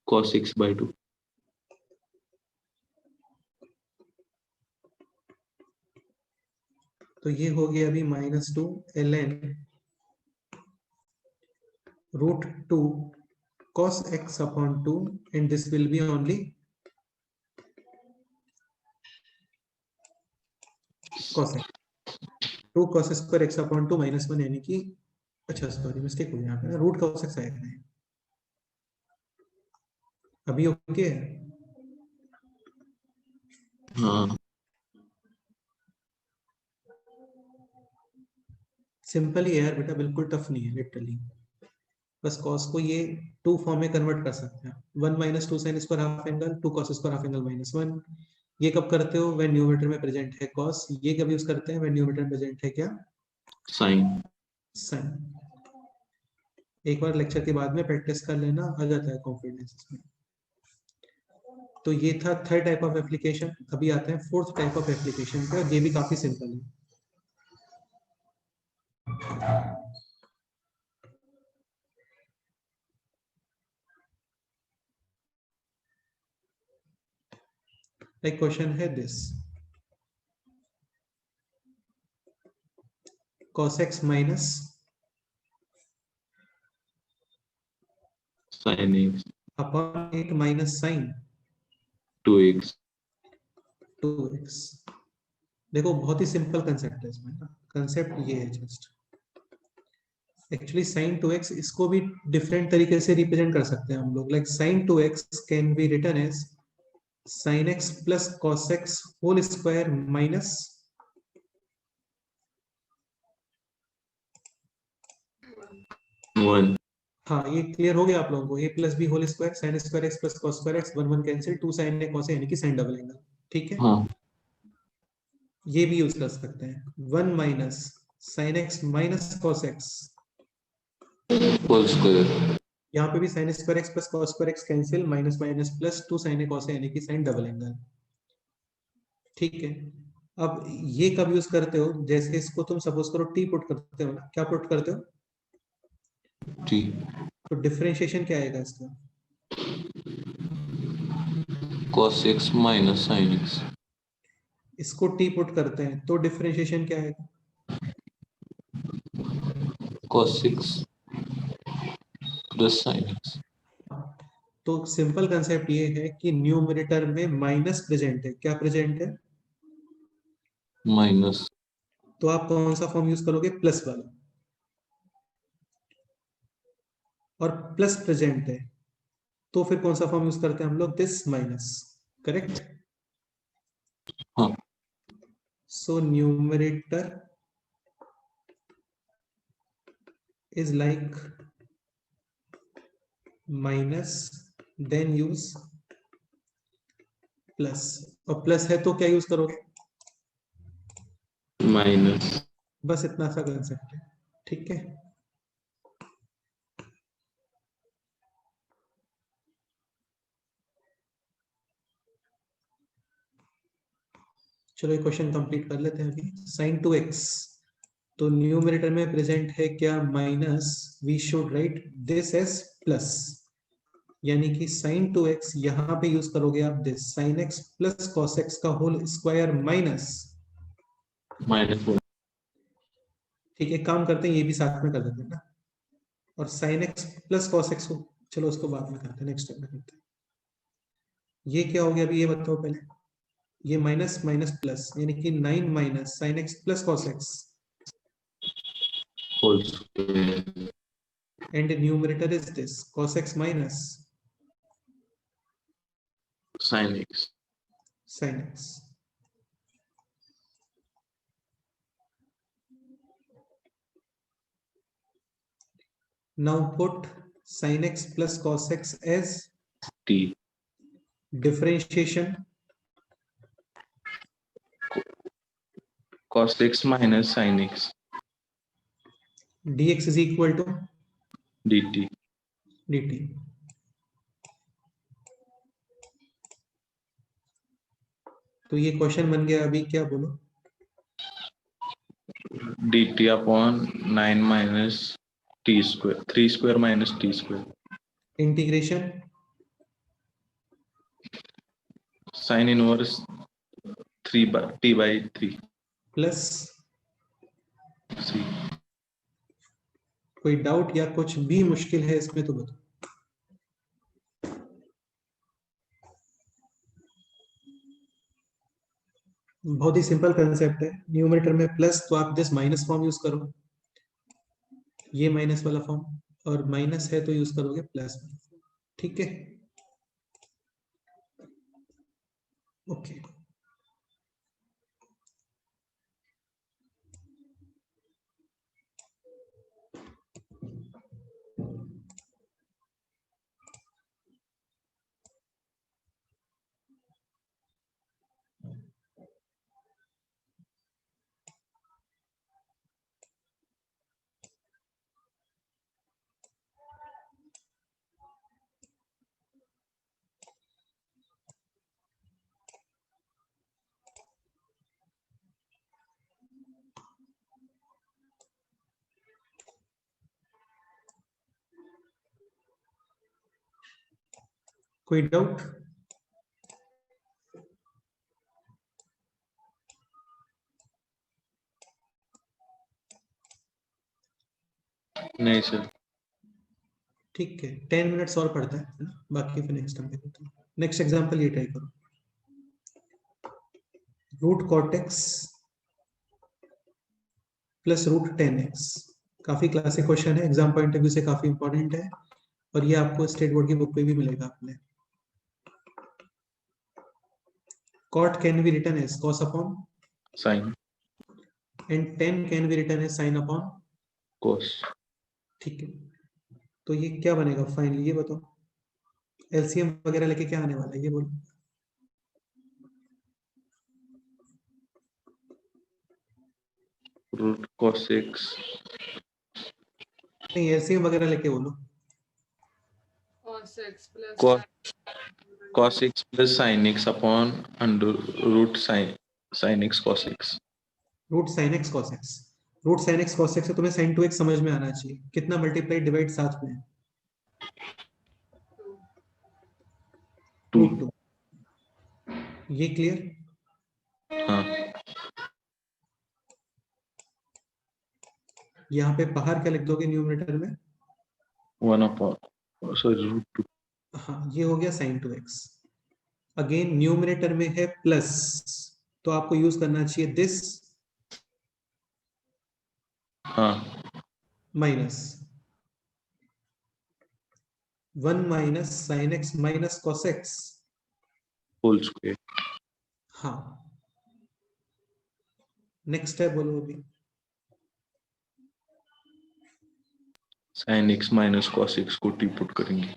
[SPEAKER 2] cos x/2।
[SPEAKER 1] तो ये हो गया अभी -2 ln √2 cos x upon 2 and this will be only cos x, 2 cos square x upon 2 -1 यानी कि, अच्छा सॉरी मिस्टेक हो गया यहाँ पे ना, रूट cos x आएगा ये। अभी ओके है,
[SPEAKER 2] हाँ,
[SPEAKER 1] सिंपल ही है यार बेटा, बिल्कुल टफ नहीं है लिटरली। बस cos को ये 2 फॉर्म में कन्वर्ट कर सकते हैं, 1 - 2 sin square half angle, 2 cos square half angle -1। ये कब करते हो, व्हेन न्यूमरेटर में प्रेजेंट है cos। ये कब यूज करते हैं, व्हेन न्यूमरेटर में प्रेजेंट है क्या,
[SPEAKER 2] sin।
[SPEAKER 1] sin। एक बार लेक्चर के बाद में प्रैक्टिस कर लेना, आ जाता है कॉन्फिडेंस इसमें। तो ये था थर्ड टाइप ऑफ एप्लीकेशन। अभी आते हैं फोर्थ टाइप ऑफ एप्लीकेशन पे, और ये भी काफी सिंपल है। एक क्वेश्चन है this, cos x minus
[SPEAKER 2] sin x
[SPEAKER 1] upon 8 minus sin
[SPEAKER 2] 2x।
[SPEAKER 1] 2x। देखो बहुत ही सिंपल कंसेप्ट है इसमें ना, कंसेप्ट ये है जस्ट, एक्चुअली sin 2x इसको भी डिफरेंट तरीके से रिप्रेजेंट कर सकते हैं हम लोग, like sin 2x can be written as sin x plus cos x whole square minus,
[SPEAKER 2] one.
[SPEAKER 1] हाँ ये क्लियर हो गया आप लोगों को, a plus b whole square sin square x plus cos square x 1 1 cancel 2 sin a cos a यानी कि sin double angle, ठीक है।
[SPEAKER 2] हाँ,
[SPEAKER 1] ये भी यूज कर सकते हैं, 1 minus sin x minus cos x,
[SPEAKER 2] whole square.
[SPEAKER 1] यहाँ पे भी sin square x plus cos square x cancel minus minus plus 2 sin a cos a यानी कि sin डबल एंगल, ठीक है। अब ये कब यूज करते हो, जैसे इसको तुम सपोज करो t पुट करते हो ना, क्या पुट करते हो,
[SPEAKER 2] जी,
[SPEAKER 1] तो डिफरेंशिएशन क्या आएगा इसका,
[SPEAKER 2] cos x minus sin x।
[SPEAKER 1] इसको t पुट करते हैं तो डिफरेंशिएशन क्या आएगा,
[SPEAKER 2] cos x plus sin x।
[SPEAKER 1] तो सिंपल कंसेप्ट ये है कि न्यूमरेटर में माइनस प्रेजेंट है, क्या प्रेजेंट है,
[SPEAKER 2] माइनस।
[SPEAKER 1] तो आप कौन सा फॉर्म यूज करोगे, प्लस वाला, और प्लस प्रेजेंट है तो फिर कौन सा फॉर्म यूज करते हैं हम लोग, दिस माइनस, करेक्ट।
[SPEAKER 2] हाँ,
[SPEAKER 1] so numerator is like minus then use plus, और प्लस है तो क्या यूज करोगे?
[SPEAKER 2] माइनस।
[SPEAKER 1] बस इतना सा कंसेप्ट है, ठीक है। चलो ये क्वेश्चन कंप्लीट कर लेते हैं अभी। sin 2x, तो न्यूमरेटर में प्रेजेंट है क्या? Minus, we should write this as plus, यानी कि sin 2x यहाँ पे यूज करोगे आप this sin x plus cos x का होल स्क्वायर माइनस,
[SPEAKER 2] माइनस।
[SPEAKER 1] ठीक है। काम करते हैं ये भी साथ में कर देते हैं ना, और sin x plus cos x को, चलो उसको बाद में करते हैं, नेक्स्ट स्टेप में करते हैं। ये क्या हो गया अभी ये बताओ पहले। ये माइनस माइनस प्लस, यानी कि 9 minus sin x plus cos x,
[SPEAKER 2] whole square.
[SPEAKER 1] and numerator is this cos x minus
[SPEAKER 2] sine x.
[SPEAKER 1] sin x. Now put sin x plus cos x as
[SPEAKER 2] t.
[SPEAKER 1] differentiation,
[SPEAKER 2] cos x minus sine x
[SPEAKER 1] dx is equal to
[SPEAKER 2] d t.
[SPEAKER 1] dt. तो ये question बन गया अभी, क्या बोलो?
[SPEAKER 2] D t upon 9 minus T square, 3 square minus T square.
[SPEAKER 1] Integration
[SPEAKER 2] sine inverse 3
[SPEAKER 1] plus,
[SPEAKER 2] c.
[SPEAKER 1] कोई doubt या कुछ भी मुश्किल है इसमें तो बताओ। बहुत ही सिंपल कंसेप्ट है। न्यूमरेटर में प्लस तो आप दिस माइनस फॉर्म यूज करो, ये माइनस वाला फॉर्म, और माइनस है तो यूज करोगे प्लस वाला फॉर्म, ठीक है। ओके कोई डाउट?
[SPEAKER 2] नहीं सर।
[SPEAKER 1] ठीक है, 10 मिनट्स और पड़ता है ना, बाकी फिर नेक्स्ट टाइम पे करते हैं। नेक्स्ट एग्जांपल ये ट्राई करो, root cot x plus root 10x। काफी क्लासिक क्वेश्चन है, एग्जाम पॉइंट ऑफ व्यू से काफी इंपॉर्टेंट है, और ये आपको स्टेट बोर्ड की बुक पे भी मिलेगा आपने। cot can be written as cos upon,
[SPEAKER 2] sine
[SPEAKER 1] and 10 can be written as sin upon,
[SPEAKER 2] cos.
[SPEAKER 1] ठीक है। तो ये क्या बनेगा फाइनली, ये बताओ। एलसीएम वगैरह लेके क्या आने वाला है ये बोलो।
[SPEAKER 2] Root cos x.
[SPEAKER 1] नहीं, एलसीएम वगैरह लेके बोलो।
[SPEAKER 3] cos x plus
[SPEAKER 2] cos x plus sine x upon under root sine x cos x.
[SPEAKER 1] Root sine x cos x, root sine x cos x, तुम्हें साइन 2x समझ में आना चाहिए। कितना मल्टीप्लाई डिवाइड साथ में?
[SPEAKER 2] 2।
[SPEAKER 1] रूट 2। ये क्लियर?
[SPEAKER 2] हाँ।
[SPEAKER 1] यहाँ पे बाहर क्या लिख दोगे न्यूमरेटर में?
[SPEAKER 2] 1 अपॉन सॉरी रूट 2।
[SPEAKER 1] हाँ, ये हो गया साइन 2x। अगेन न्यूमरेटर में है प्लस, तो आपको यूज करना चाहिए दिस
[SPEAKER 2] हाँ।
[SPEAKER 1] Minus 1 minus sine x minus cos x,
[SPEAKER 2] whole square.
[SPEAKER 1] हाँ। नेक्स्ट है, बोलो अभी।
[SPEAKER 2] Sine x minus cos x को टी पुट करेंगे।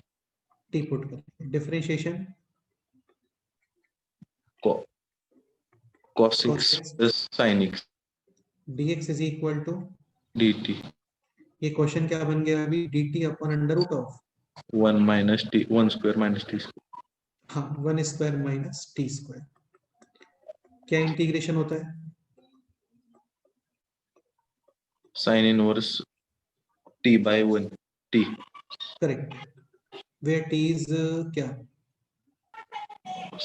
[SPEAKER 1] टी पुट करेंगे, differentiation
[SPEAKER 2] cos x plus sin x
[SPEAKER 1] dx is equal to,
[SPEAKER 2] dt
[SPEAKER 1] ये question क्या बन गया अभी, dt upon under root of
[SPEAKER 2] 1 minus t 1 square minus t square.
[SPEAKER 1] हाँ 1 square minus T square. क्या integration होता है,
[SPEAKER 2] Sin inverse t by 1 t
[SPEAKER 1] correct, where T is क्या,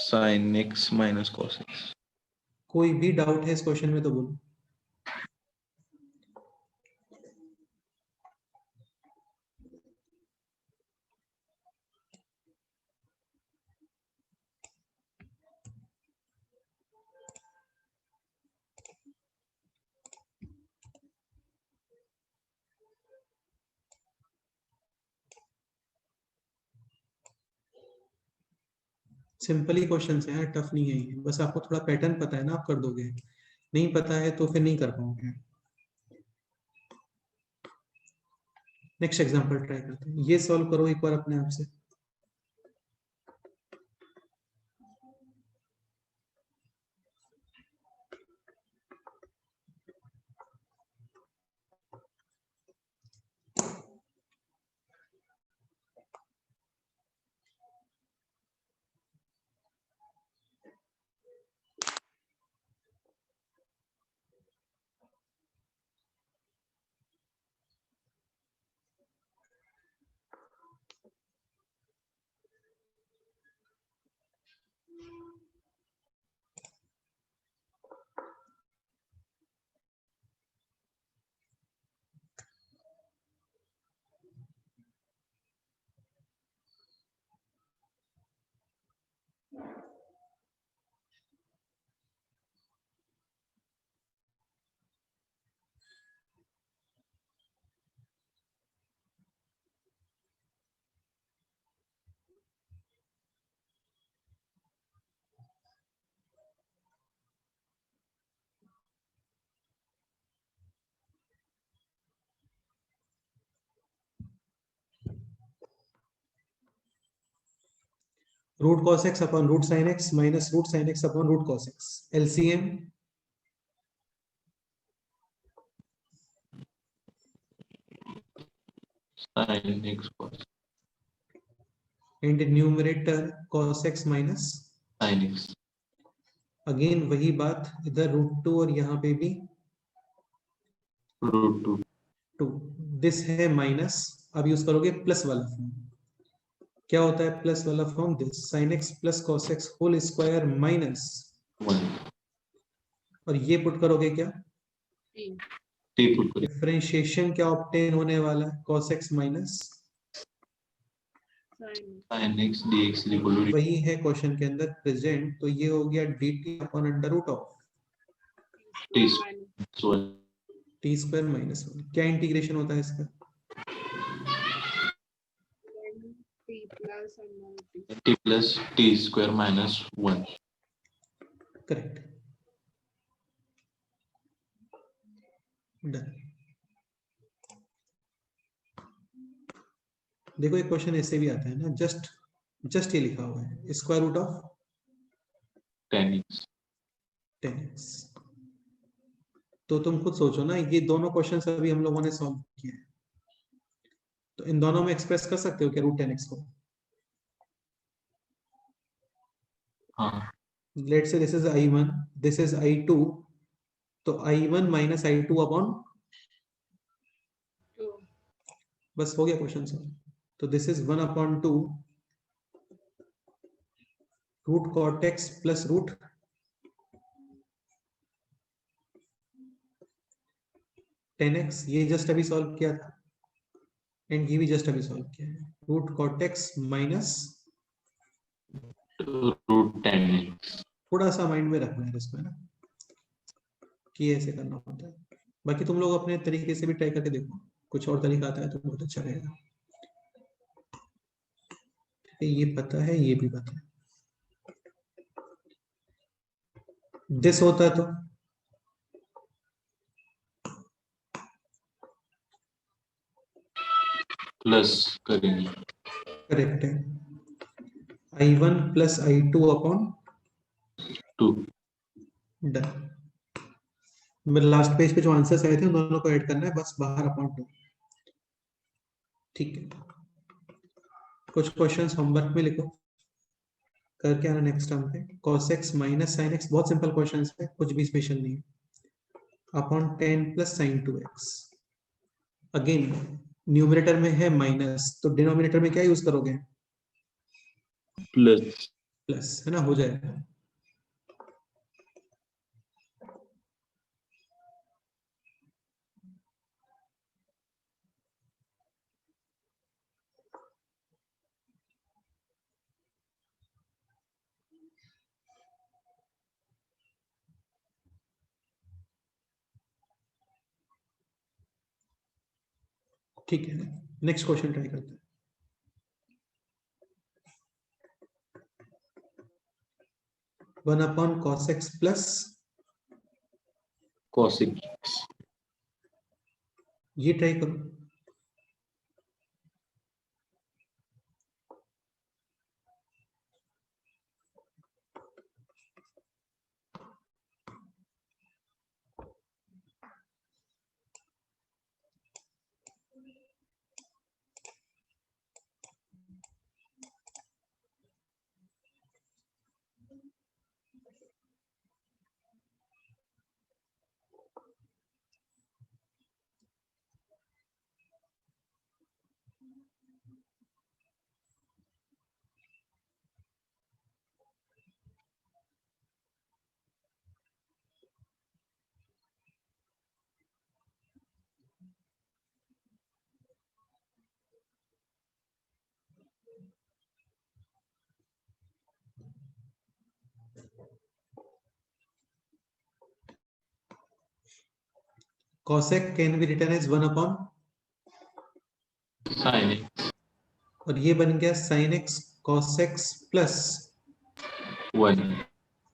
[SPEAKER 2] sin x minus cos x.
[SPEAKER 1] कोई भी डाउट है इस question में तो बोलो। सिंपल ही क्वेश्चन है, टफ नहीं है ये, बस आपको थोड़ा पैटर्न पता है ना, आप कर दोगे, नहीं पता है तो फिर नहीं कर पाओगे। नेक्स्ट एग्जांपल ट्राई करते हैं, ये सॉल्व करो एक बार अपने आप से। रूट cos x upon root sin x minus root sin x upon root cos x, LCM
[SPEAKER 2] Sin x cos
[SPEAKER 1] and numerator cos x minus,
[SPEAKER 2] sin x.
[SPEAKER 1] Again वही बात, इधर रूट 2 और यहाँ पे भी
[SPEAKER 2] Root 2
[SPEAKER 1] 2, दिस है माइनस, अब यूज करोगे प्लस वाला फॉर्म, क्या होता है प्लस वाला form, this sin x plus cos x whole square minus,
[SPEAKER 2] 1
[SPEAKER 1] और ये पुट करोगे क्या,
[SPEAKER 3] टी
[SPEAKER 2] t put करें.
[SPEAKER 1] डिफरेंशिएशन क्या ऑब्टेन होने वाला है, cos x minus,
[SPEAKER 3] sine
[SPEAKER 2] Sin x dx is equal to
[SPEAKER 1] वही है क्वेश्चन के अंदर प्रेजेंट, तो ये हो गया dt upon under root of
[SPEAKER 2] t
[SPEAKER 3] minus
[SPEAKER 2] 1
[SPEAKER 1] T square minus 1। क्या इंटीग्रेशन होता है इसका,
[SPEAKER 3] T plus under T
[SPEAKER 2] t plus t square minus 1.
[SPEAKER 1] Correct, done. देखो एक क्वेश्चन ऐसे भी आता है ना, जस्ट ये लिखा हुआ है square root of
[SPEAKER 2] 10x
[SPEAKER 1] 10x, तो तुम खुद सोचो ना, ये दोनों क्वेश्चन अभी हम लोगों ने सॉल्व किए हैं, तो इन दोनों में एक्सप्रेस कर सकते हो क्या रूट 10x को,
[SPEAKER 2] हाँ
[SPEAKER 1] let's say this is i1, this is i2, तो i1 minus i2 upon,
[SPEAKER 3] to
[SPEAKER 1] बस हो गया क्वेश्चन सॉल्व। तो this is 1 upon 2 root cot x plus root 10x, ये जस्ट अभी सॉल्व किया था, एंड ये भी जस्ट अभी सॉल्व किया है, root cot x minus,
[SPEAKER 2] root 10x.
[SPEAKER 1] थोड़ा सा माइंड में रखना है इसमें ना, कि ऐसे करना होता है, बाकी तुम लोग अपने तरीके से भी ट्राई करके देखो, कुछ और तरीका आता है तो बहुत अच्छा रहेगा। ये पता है, ये भी पता है, दिस होता है तो
[SPEAKER 2] प्लस करेंगे.
[SPEAKER 1] करेक्ट है, I1 plus I2 upon
[SPEAKER 2] 2.
[SPEAKER 1] Done. मेरे लास्ट पेज पे जो आंसर्स आए थे उन दोनों को ऐड करना है बस, बाहर अपॉन 2। ठीक है, कुछ क्वेश्चंस होमवर्क में लिखो करके आना नेक्स्ट टर्म पे। cos x minus sin x, बहुत सिंपल क्वेश्चंस है, कुछ भी स्पेशल नहीं है, upon 10 plus sin 2x। Again numerator में है माइनस, तो डिनोमिनेटर में क्या यूज करोगे?
[SPEAKER 2] Plus.
[SPEAKER 1] प्लस, है ना, हो जाएगा। ठीक है, नेक्स्ट क्वेश्चन ट्राई करते हैं। One upon cos x plus,
[SPEAKER 2] Cos x.
[SPEAKER 1] ये ट्राई करो। cos x can be written as 1 upon,
[SPEAKER 2] Sin x.
[SPEAKER 1] और ये बन गया sin x cos x plus.
[SPEAKER 2] 1.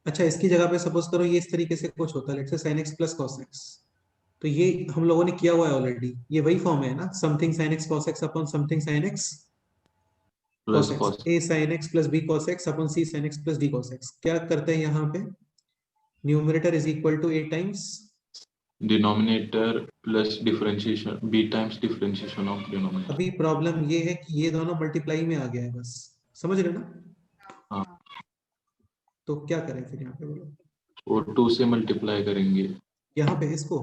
[SPEAKER 1] अच्छा, इसकी जगह पे सपोज करो ये इस तरीके से कुछ होता है, let's say sin x plus cos x, तो ये हम लोगों ने किया हुआ है ऑलरेडी, ये वही फॉर्म है ना, something sin x cos x अपॉन something sin x
[SPEAKER 2] Plus
[SPEAKER 1] cos x,
[SPEAKER 2] cos.
[SPEAKER 1] a sin x plus b cos x upon c sin x plus d cos x। क्या करते हैं यहाँ पे? Numerator is equal to a times,
[SPEAKER 2] Denominator plus differentiation. B times differentiation of denominator.
[SPEAKER 1] अभी प्रॉब्लम ये है कि ये दोनों मल्टीप्लाई में आ गया है, बस समझ रहे हो ना?
[SPEAKER 2] हाँ.
[SPEAKER 1] तो क्या करें फिर यहाँ पे बोलो?
[SPEAKER 2] और 2 से मल्टीप्लाई करेंगे.
[SPEAKER 1] यहाँ पे इसको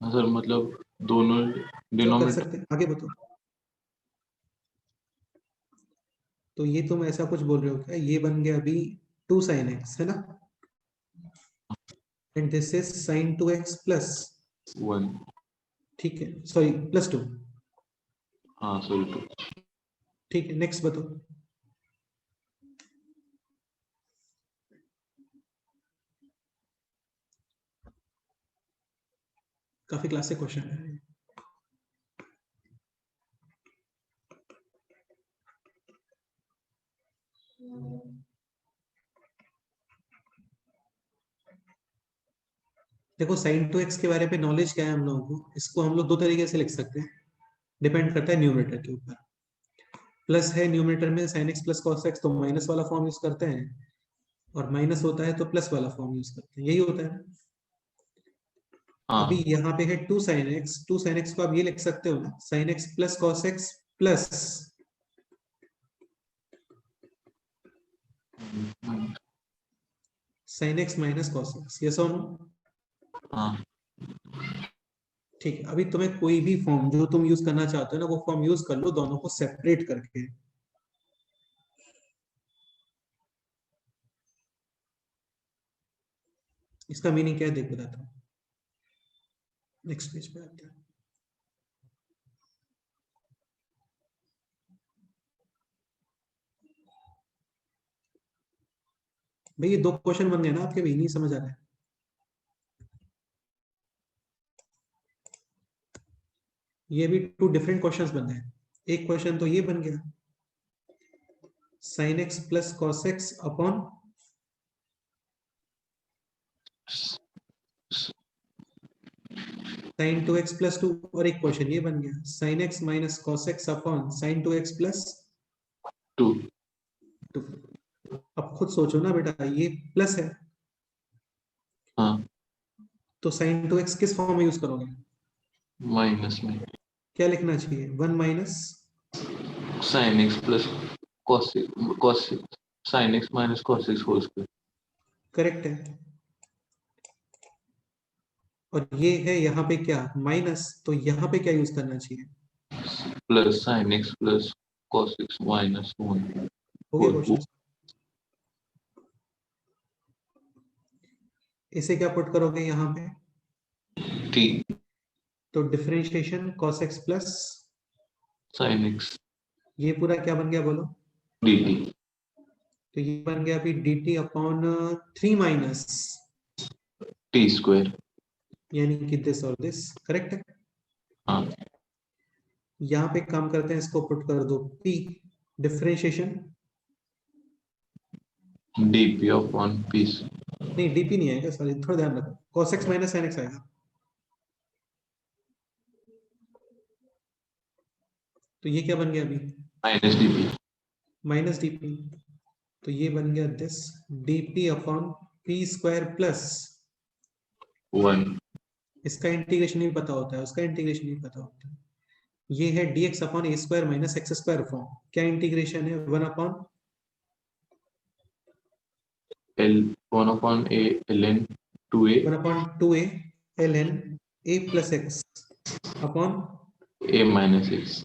[SPEAKER 2] हाँ सर, मतलब दोनों
[SPEAKER 1] कर
[SPEAKER 2] डिनोमिनेटर.
[SPEAKER 1] सकते हैं, आगे बताओ। तो ये तुम ऐसा कुछ बोल रहे हो क्या? ये बन गया अभी 2 sin x, है ना, and this is sin 2x plus,
[SPEAKER 2] 1.
[SPEAKER 1] ठीक है, सॉरी प्लस 2,
[SPEAKER 2] हाँ सॉरी 2.
[SPEAKER 1] ठीक है, नेक्स्ट बताओ। काफी क्लासिक क्वेश्चन है। देखो sin 2x के बारे में नॉलेज क्या है हम लोगों को, इसको हम लोग दो तरीके से लिख सकते हैं, डिपेंड करता है न्यूमरेटर के ऊपर। प्लस है न्यूमरेटर में sin x plus cos x, तो माइनस वाला फॉर्म यूज करते हैं, और माइनस होता है तो प्लस वाला फॉर्म यूज करते हैं, यही होता है।
[SPEAKER 2] हाँ.
[SPEAKER 1] अभी यहाँ पे है 2 sin x, 2 sin x को आप ये लिख सकते हो ना, sin x plus cos x plus sin x minus cos x, ये सो नो।
[SPEAKER 2] हाँ.
[SPEAKER 1] ठीक है, अभी तुम्हें कोई भी फॉर्म जो तुम यूज करना चाहते हो ना, वो फॉर्म यूज कर लो, दोनों को सेपरेट करके। इसका मीनिंग क्या है देख बताता हूँ, नेक्स्ट पेज पे आते हैं। भाई ये दो क्वेश्चन बन गए ना आपके भी, नहीं समझ आ रहा है? ये भी 2 डिफरेंट क्वेश्चंस बन गए। एक क्वेश्चन तो ये बन गया sin x plus cos x upon sin 2x plus 2, और एक क्वेश्चन ये बन गया sin x minus cos x upon sin 2x plus
[SPEAKER 2] 2
[SPEAKER 1] 2। अब खुद सोचो ना बेटा, ये प्लस है
[SPEAKER 2] हाँ
[SPEAKER 1] तो sin 2x किस फॉर्म में यूज करोगे?
[SPEAKER 2] माइनस में
[SPEAKER 1] क्या लिखना चाहिए? 1 minus
[SPEAKER 2] sin x plus cos sin x minus cos x whole square.
[SPEAKER 1] Correct है। और ये है यहाँ पे क्या? माइनस, तो यहाँ पे क्या यूज करना चाहिए?
[SPEAKER 2] Plus sin x plus cos x minus 1
[SPEAKER 1] हो गया क्वेश्चन। इसे क्या पुट करोगे यहाँ पे?
[SPEAKER 2] t
[SPEAKER 1] तो differentiation cos x plus
[SPEAKER 2] sin x
[SPEAKER 1] ये पूरा क्या बन गया बोलो?
[SPEAKER 2] dt
[SPEAKER 1] तो ये बन गया अभी dt upon 3 minus,
[SPEAKER 2] t square.
[SPEAKER 1] यानी कि दिस और दिस। करेक्ट है।
[SPEAKER 2] हाँ
[SPEAKER 1] यहाँ पे काम करते हैं, इसको पुट कर दो p, differentiation
[SPEAKER 2] dp upon p
[SPEAKER 1] नहीं dp नहीं आएगा, सॉरी थोड़ा ध्यान रखो, cos x minus sin x आएगा। तो ये क्या बन गया अभी?
[SPEAKER 2] माइनस dp
[SPEAKER 1] माइनस dp, तो ये बन गया this dp upon p square plus
[SPEAKER 2] 1
[SPEAKER 1] इसका इंटीग्रेशन नहीं पता होता है, उसका इंटीग्रेशन नहीं पता होता है। ये है dx upon a square minus x square form. क्या इंटीग्रेशन है? 1 अपॉन1
[SPEAKER 2] upon a ln 2a
[SPEAKER 1] 1 upon 2a ln a plus x upon,
[SPEAKER 2] a minus x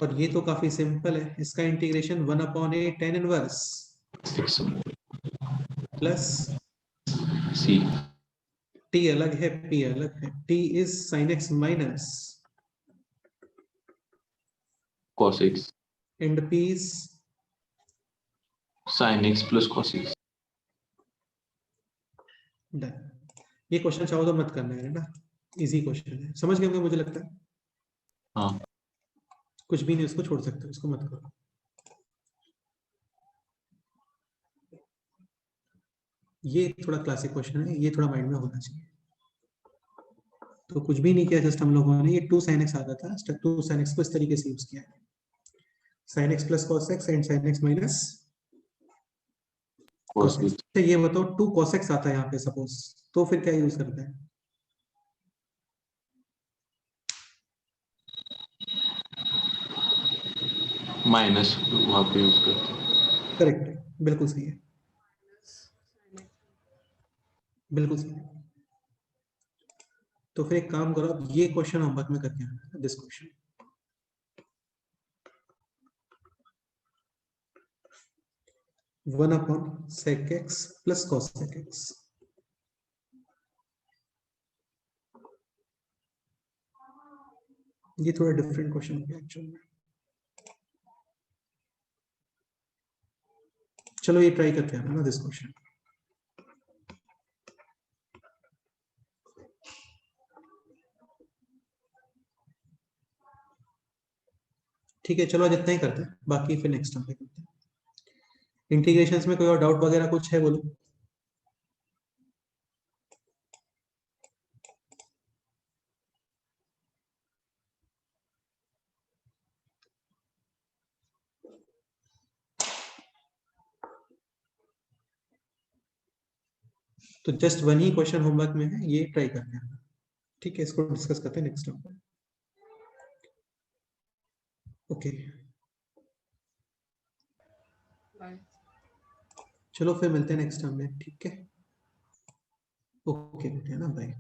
[SPEAKER 1] और ये तो काफी सिंपल है, इसका integration 1 upon a tan inverse
[SPEAKER 2] x
[SPEAKER 1] plus
[SPEAKER 2] c
[SPEAKER 1] t अलग है p अलग है, t is sin x minus
[SPEAKER 2] cos x
[SPEAKER 1] and p is
[SPEAKER 2] sin x plus cos x।
[SPEAKER 1] Done. ये क्वेश्चन चाहो तो मत करना है ना, इजी क्वेश्चन है, समझ गए होंगे मुझे लगता है।
[SPEAKER 2] हाँ
[SPEAKER 1] कुछ भी नहीं, उसको छोड़ सकते हो, इसको मत करो। ये थोड़ा क्लासिक क्वेश्चन है, ये थोड़ा माइंड में होना चाहिए। तो कुछ भी नहीं किया, जस्ट हम लोगों ने ये 2 sin x आता था, 2 sin x को इस तरीके से यूज किया है, sin x plus cos x and sin x minus
[SPEAKER 2] cos
[SPEAKER 1] cos x।
[SPEAKER 2] x
[SPEAKER 1] अच्छा ये बताओ 2 cos x आता है यहाँ पे सपोज, तो फिर क्या यूज करते हैं?
[SPEAKER 2] माइनस वहां पे यूज करते हैं।
[SPEAKER 1] करेक्ट है, बिल्कुल सही है, बिल्कुल सही है। तो फिर एक काम करो, अब ये क्वेश्चन होमवर्क में करके आना, this question. One upon sec x plus cos sec x। ये थोड़ा डिफरेंट क्वेश्चन हो गया एक्चुअल में। चलो ये ट्राई करके आना ना, दिस क्वेश्चन। ठीक है, चलो आज इतना ही करते हैं, बाकी फिर नेक्स्ट टाइम पे करते हैं। इंटीग्रेशंस में कोई और डाउट वगैरह कुछ है बोलो। तो जस्ट वन ही क्वेश्चन होमवर्क में है, ये ट्राई करके आना। ठीक है, इसको डिस्कस करते हैं नेक्स्ट टाइम। Okay,
[SPEAKER 3] bye.
[SPEAKER 1] चलो फिर मिलते हैं नेक्स्ट टाइम में। ठीक है, ओके, है ना, बाय।